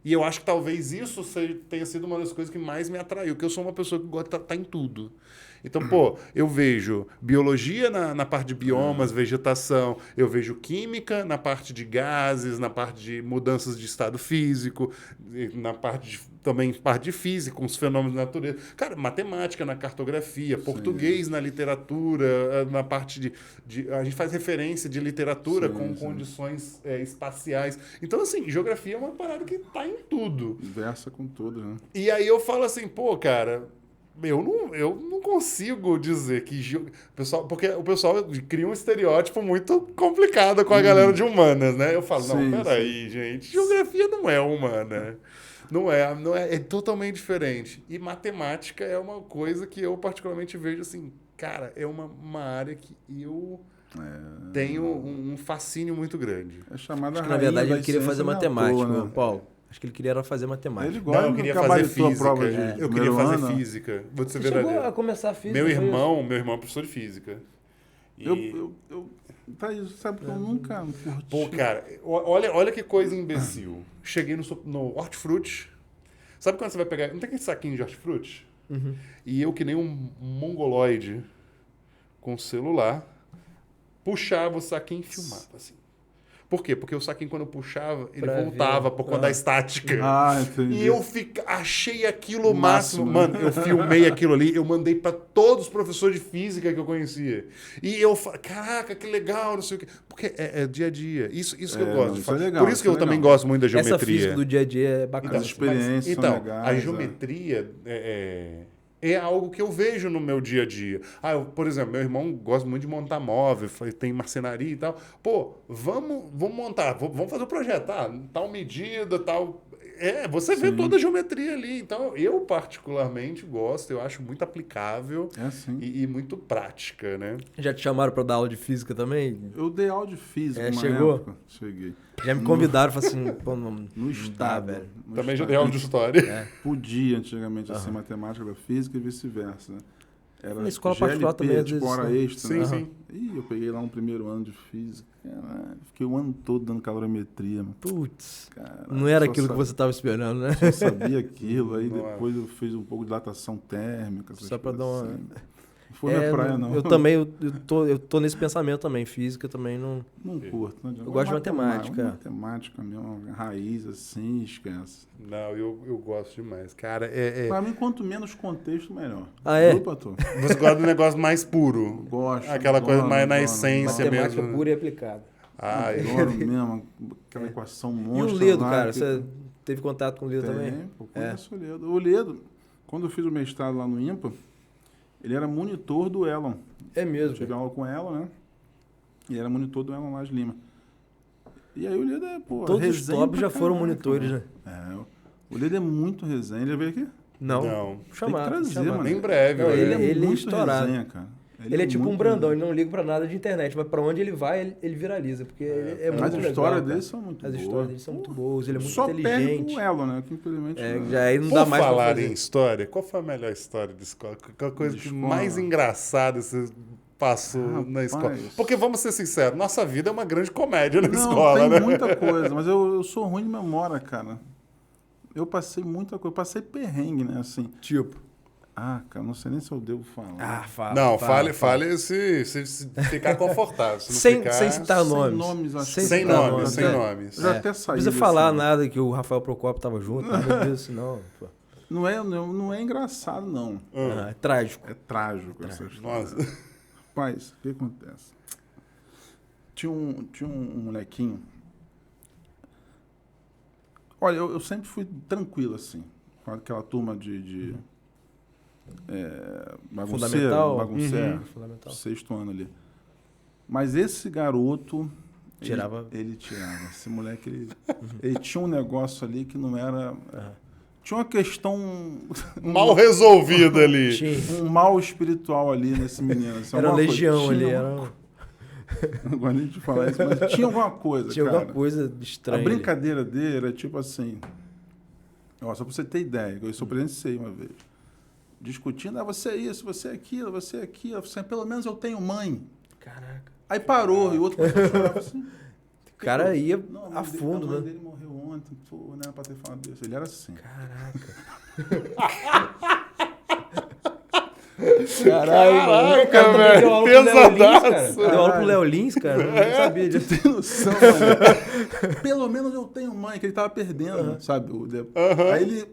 E eu acho que talvez isso tenha sido uma das coisas que mais me atraiu, que eu sou uma pessoa que gosta de estar em tudo. Então, eu vejo biologia na parte de biomas, vegetação, eu vejo química na parte de gases, na parte de mudanças de estado físico, na também parte de física, os fenômenos da natureza. Cara, matemática na cartografia, português na literatura, na parte de a gente faz referência de literatura com condições espaciais. Então, assim, geografia é uma parada que tá em tudo. Conversa com todos, né? E aí eu falo assim, cara... Eu não consigo dizer que... Porque o pessoal cria um estereótipo muito complicado com a galera de humanas, né? Eu falo, Sim, peraí, gente. Geografia não é humana. Não é. É totalmente diferente. E matemática é uma coisa que eu particularmente vejo assim... Cara, é uma área que eu tenho um fascínio muito grande. É chamada Acho que, na verdade, ele queria fazer matemática, né? Paulo. Acho que ele queria fazer matemática. Ele gosta eu de queria acabar fazer de tua física. prova de Eu queria primeiro fazer ano. física. Vou ser Você chegou verdadeiro. a começar a física? Meu foi irmão é professor de física. Tá, isso sabe que eu nunca curti. Pô, cara, olha que coisa imbecil. Cheguei no hortifruti. Sabe quando você vai pegar... Não tem aquele saquinho de hortifruti? Uhum. E eu, que nem um mongoloide com celular, puxava o saquinho e filmava, assim. Por quê? Porque o saquinho, quando eu puxava, ele Pra voltava ver. por conta da estática. Ah, entendi. E eu achei aquilo o máximo. Mano, eu filmei aquilo ali, eu mandei pra todos os professores de física que eu conhecia. E eu falei, caraca, que legal, não sei o quê. Porque é dia a dia. Isso que eu gosto de isso é falar. legal, Por isso que eu isso é também legal. gosto muito da Essa geometria. física do dia a dia é bacana. As experiências Então, são legais. a geometria é algo que eu vejo no meu dia a dia. Por exemplo, meu irmão gosta muito de montar móvel, tem marcenaria e tal. Pô, vamos montar, vamos fazer o projeto, tá? Tal medida, tal... Você vê toda a geometria ali. Então, eu particularmente gosto, eu acho muito aplicável e muito prática, né? Já te chamaram pra dar aula de física também? Eu dei aula de física uma chegou? época. Cheguei. Já me convidaram, falaram assim, pô, não No dá, estado. velho. No Também já estado. dei aula de história. Podia antigamente, assim, matemática da física e vice-versa, né? Era Na escola particular também, às tipo vezes, hora né? extra, Sim, né? sim. Ih, eu peguei lá no primeiro ano de física. Caralho, fiquei o ano todo dando calorimetria, mano. Putz, Caralho, não era só aquilo que sabia- você tava esperando, né? Só sabia aquilo, aí Não é. depois eu fiz um pouco de dilatação térmica. essas Só pra dar coisas uma... assim. Não foi minha praia, não. Eu também, eu tô nesse pensamento também, física também não... Não curto. Não adianta. Eu gosto de matemática. Matemática mesmo, raiz assim, esquece. Não, eu gosto demais. Cara, Pra mim, quanto menos contexto, melhor. Ah, é? Viu, Pato? Você gosta do negócio mais puro. Gosto. Aquela coisa mais na adoro, essência adoro. Matemática mesmo. pura e aplicada. Adoro mesmo, aquela equação E monstra o Ledo, lá, cara? que- Você teve contato com o Ledo também? Tem, pô, conheço o Ledo. O Ledo, quando eu fiz o mestrado lá no IMPA, ele era monitor do Elon. É mesmo. Tive aula com ela, né? E era monitor do Elon Lage Lima. E aí o líder, pô, Todos os resenha tops pra já foram caraca, monitores, mano. né? O líder é muito resenha. Ele veio aqui? Não. Não. Chamar, Tem que trazer, chamar. mano. Em breve, Não, velho. ele é muito estourado. resenha, cara. Ele é tipo um muito Brandão, resenha. ele não liga pra nada de internet, mas pra onde ele vai, ele viraliza, porque ele é muito As legal. histórias cara. dele são muito As boas. histórias dele são muito boas, ele é muito Só inteligente. perde pro Elo, né? Que infelizmente... Já aí não dá Por mais pra falar fazer. em história, qual foi a melhor história de escola? Qual a coisa De que escola? mais engraçada você passou na escola? Rapaz. Porque, vamos ser sinceros, nossa vida é uma grande comédia na Não, escola, tem né? muita coisa, mas eu sou ruim de memória, cara. Eu passei muita coisa, eu passei perrengue, né, assim. Tipo. Ah, cara, não sei nem se eu devo falar. Fala. Não, fale se ficar confortável. Se não Sem ficar... citar Sem nomes. nomes, acho que Sem citar nomes, sem até- nomes. Eu já até Não saí precisa desse- falar nada que o Rafael Procopio tava junto, nada disso, não. Pô. Não é engraçado, não. É trágico. É trágico essa história. Nossa. Rapaz, o que acontece? Tinha um molequinho. Olha, eu sempre fui tranquilo, assim. Com aquela turma de bagunceiro, Fundamental? bagunceiro, Fundamental. sexto ano ali. Mas esse garoto... Tirava? Ele tirava. Esse moleque, ele tinha um negócio ali que não era... Tinha uma questão... Mal resolvido ali. Tinha. Um mal espiritual ali nesse menino. Assim, Era alguma legião coisa. ali, Tinha era... alguma- Não gosto nem de falar isso, mas tinha alguma coisa, Tinha cara. alguma coisa A estranha. ali. brincadeira dele era tipo assim... Ó, só pra você ter ideia, eu presenciei uma vez. Discutindo, você é isso, você é aquilo, você é aquilo. Assim, pelo menos eu tenho mãe. Caraca. Aí parou, e o outro começou a chorar assim... O cara ia Não, a fundo, a mãe né? dele morreu ontem, pô, não era pra ter falado disso. Ele era assim. Caraca. Caraca, velho, pesadaço. Deu aula pro Léo Lins, cara. Eu não sabia disso. Tem noção, mano? Pelo menos eu tenho mãe, que ele tava perdendo, sabe? Aí ele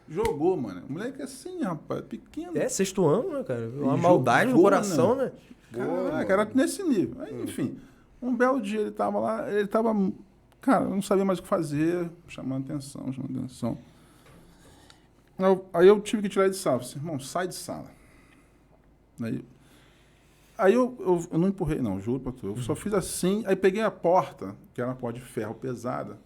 jogou, mano. O moleque é assim, rapaz, pequeno. É, sexto ano, né, cara? Uma E maldade no jogou, coração, né? Caraca, era nesse nível. Aí, enfim, um belo dia ele tava lá, ele tava... Cara, eu não sabia mais o que fazer, chamando atenção. Aí eu tive que tirar ele de sala. Falei, irmão, sai de sala. Aí eu não empurrei, não, juro pra tu. Eu só fiz assim, aí peguei a porta, que era uma porta de ferro pesada,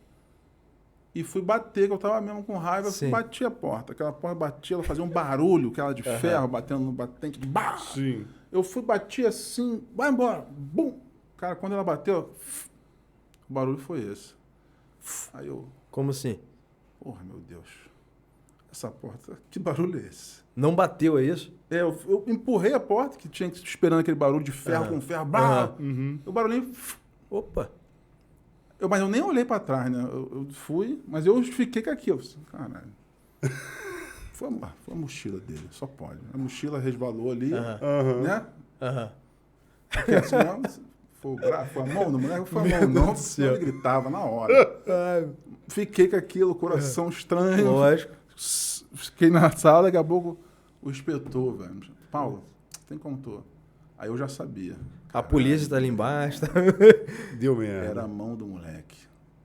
e fui bater, que eu tava mesmo com raiva, Sim. bati a porta. Aquela porta batia, ela fazia um barulho, aquela de ferro, batendo no batente. Bah! Sim. Eu fui, bati assim, vai embora, bum! Cara, quando ela bateu, o barulho foi esse. Aí eu, Como assim? porra, meu Deus, essa porta, que barulho é esse? Não bateu, é isso? Eu empurrei a porta, que tinha que esperando aquele barulho de ferro com ferro, bah! O barulhinho, Opa. mas eu nem olhei pra trás, né? Eu fui, mas eu fiquei com aquilo. Caralho. Foi a mochila dele, só pode. A mochila resvalou ali, né? Aham. Porque assim, foi a mão do moleque, foi a mão, não, senão ele gritava na hora. Fiquei com aquilo, coração estranho. Lógico. Fiquei na sala, daqui a pouco o inspetor, velho. Paulo, tem como tô? Aí eu já sabia. A polícia tá ali embaixo. Tá... Deu merda. Era a mão do moleque.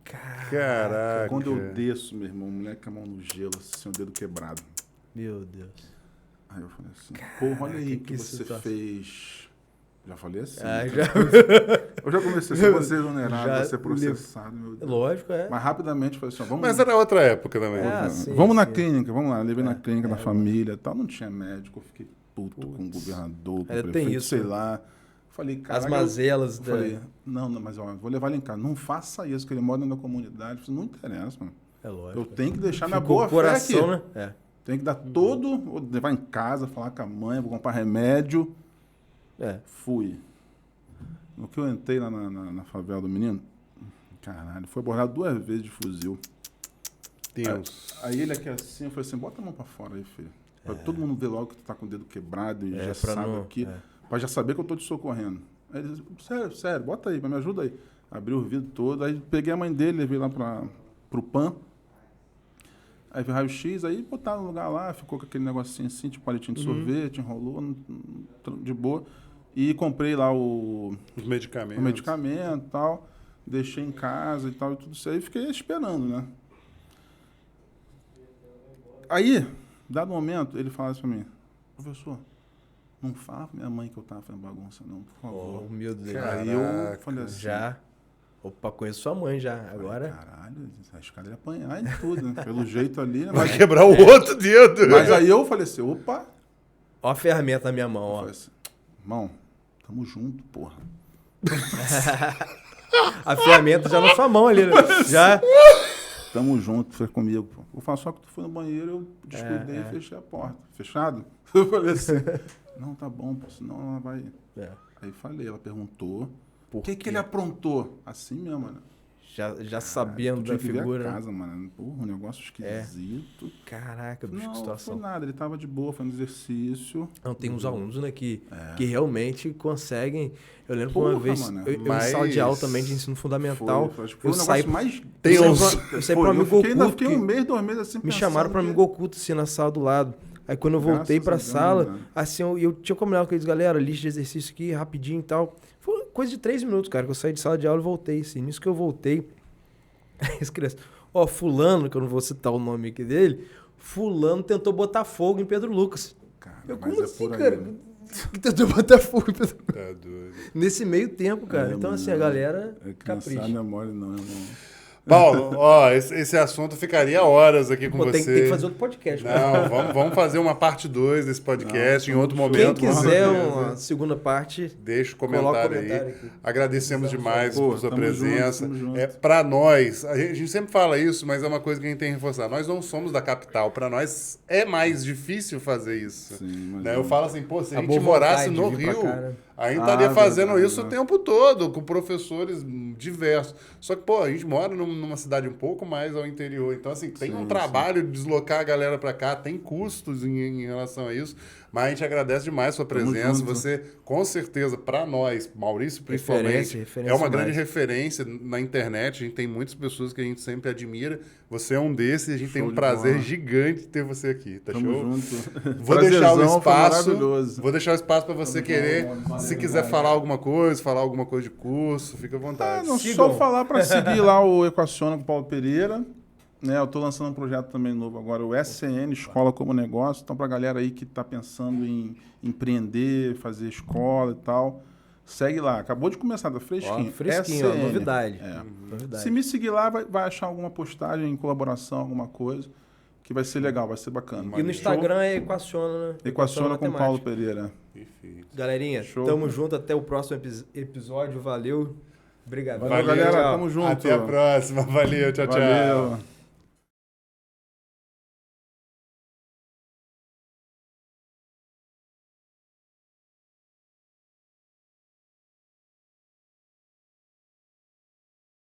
Caraca. Quando eu desço, meu irmão, o moleque com a mão no gelo, assim, o dedo quebrado. Meu Deus. Aí eu falei assim, porra, olha aí o que que você situação. fez. Já falei assim. Ah, né? já... Eu já comecei a ser você exonerado, Já a ser processado, meu Deus. Lógico, é. Mas rapidamente eu falei assim, ó, vamos... Mas era outra época também. É, sim, vamos na sim. clínica, vamos lá. Levei na clínica da família e tal. Não tinha médico, eu fiquei puto com o governador, com o Tem prefeito, isso, sei né? lá. Falei, cara. As mazelas. Eu falei, não, mas ó, vou levar ele em casa. Não faça isso, que ele mora na comunidade. Eu falei, não interessa, mano. É lógico. Eu tenho que deixar minha Ficou boa o coração, fé aqui. né? É. Tem que dar todo... Vou levar em casa, falar com a mãe, vou comprar remédio. É. Fui. No que eu entrei lá na favela do menino, caralho, foi abordado 2 vezes de fuzil. Deus. Aí ele aqui assim, eu falei assim, bota a mão pra fora aí, filho. Pra todo mundo ver logo que tu tá com o dedo quebrado e engessado aqui. Pra já saber que eu tô te socorrendo. Aí ele disse, sério, bota aí, me ajuda aí. Abri o vidro todo, aí peguei a mãe dele, levei lá pro PAN. Aí veio raio-x, aí botaram no lugar lá, ficou com aquele negocinho assim, tipo palitinho de sorvete, enrolou, de boa. E comprei lá o medicamento e tal, deixei em casa e tal, e tudo isso aí, fiquei esperando, né? Aí, dado um momento, ele fala assim pra mim, professor, Não fala pra minha mãe que eu tava fazendo bagunça, não, por favor. Oh, meu Deus. Aí eu falei assim... Já. Opa, conheço sua mãe já. Agora. Caralho, acho que ela ia apanhar e tudo, né? Pelo jeito ali, né? Vai quebrar o outro dedo. Mas aí eu falei assim, opa. Ó a ferramenta na minha mão, Eu ó. falei assim, irmão, tamo junto, porra. A ferramenta já na sua mão ali, né? Já. Tamo junto, foi comigo, pô. Eu falo, só que tu foi no banheiro, eu descuidei e fechei a porta. Fechado? Eu falei assim, não, tá bom, pô, senão ela vai... É. Aí falei, ela perguntou, Por o que ele aprontou? Assim mesmo, mano. Já sabendo da figura. A casa, mano. Porra, um negócio esquisito. Caraca, bicho, que Não, situação. foi nada. Ele tava de boa, fazendo exercício. Não, tem uns alunos, né, que realmente conseguem. Eu lembro que uma Porra, vez, mano, eu em sala de aula também de ensino fundamental, Foi eu um saí, negócio mais... Tem eu uns- saí pra um amigo oculto. Fiquei um mês, 2 meses assim Me chamaram pra amigo oculto, assim, na sala do lado. Aí quando eu voltei pra Graças a sala, Deus, né? assim, eu tinha combinado com eles, galera, lista de exercício aqui, rapidinho e tal. Foi coisa de 3 minutos, cara, que eu saí de sala de aula e voltei, assim. Nisso que eu voltei, as crianças, ó, fulano, que eu não vou citar o nome aqui dele, fulano tentou botar fogo em Pedro Lucas. Cara, Eu, mas como é assim, por aí, cara? né? Que tentou botar fogo em Pedro Lucas? Tá doido. Nesse meio tempo, cara. É, Então, assim, a mano, galera Criançada capricha. não é mole não, irmão. Paulo, ó, esse assunto ficaria horas aqui com Pô, você. tem que fazer outro podcast, cara. Não, vamos fazer uma parte 2 desse podcast em outro Quem momento. com quiser certeza. uma segunda parte, Deixa o coloca comentário, o comentário aí. aqui. Agradecemos demais Pô, por sua tamo presença. junto, tamo junto. Para nós, a gente sempre fala isso, mas é uma coisa que a gente tem que reforçar. Nós não somos da capital. Para nós é mais difícil fazer isso. Sim, Né? imagina. Eu falo assim, pô, se a A gente boa morasse vontade no de vir pra Rio, cá, né? a gente estaria fazendo verdade, isso o né? tempo todo, com professores diversos. Só que, pô, a gente mora numa cidade um pouco mais ao interior. Então, assim, tem um trabalho de deslocar a galera para cá, tem custos em relação a isso. Mas a gente agradece demais a sua Tamo presença. junto. Você, com certeza, para nós, Maurício principalmente, Referência é uma grande mais. referência na internet. A gente tem muitas pessoas que a gente sempre admira. Você é um desses e a gente tem Show um de prazer bola. gigante de ter você aqui. Tá Tamo show? junto. Vou deixar o Prazerzão, foi espaço. maravilhoso. Vou deixar o espaço para você querer. Se quiser falar alguma coisa de curso, fica à vontade. Não, Sigam. só falar para seguir lá o Equaciona com o Paulo Pereira. Né, eu estou lançando um projeto também novo agora, o SCN, Escola como Negócio. Então, para a galera aí que está pensando em empreender, fazer escola e tal, segue lá. Acabou de começar, tá fresquinho. Ó, fresquinho, ó, SCN. novidade. É. Novidade. Se me seguir lá, vai achar alguma postagem, colaboração, alguma coisa, que vai ser legal, vai ser bacana. E no Instagram é Equaciona, né? Equaciona com Matemática. Paulo Pereira. Perfeito. Galerinha, Show. tamo junto. Até o próximo episódio. Valeu. Obrigado. Valeu, galera. Tchau. Tamo junto. Até a próxima. Valeu. Tchau, tchau. Valeu.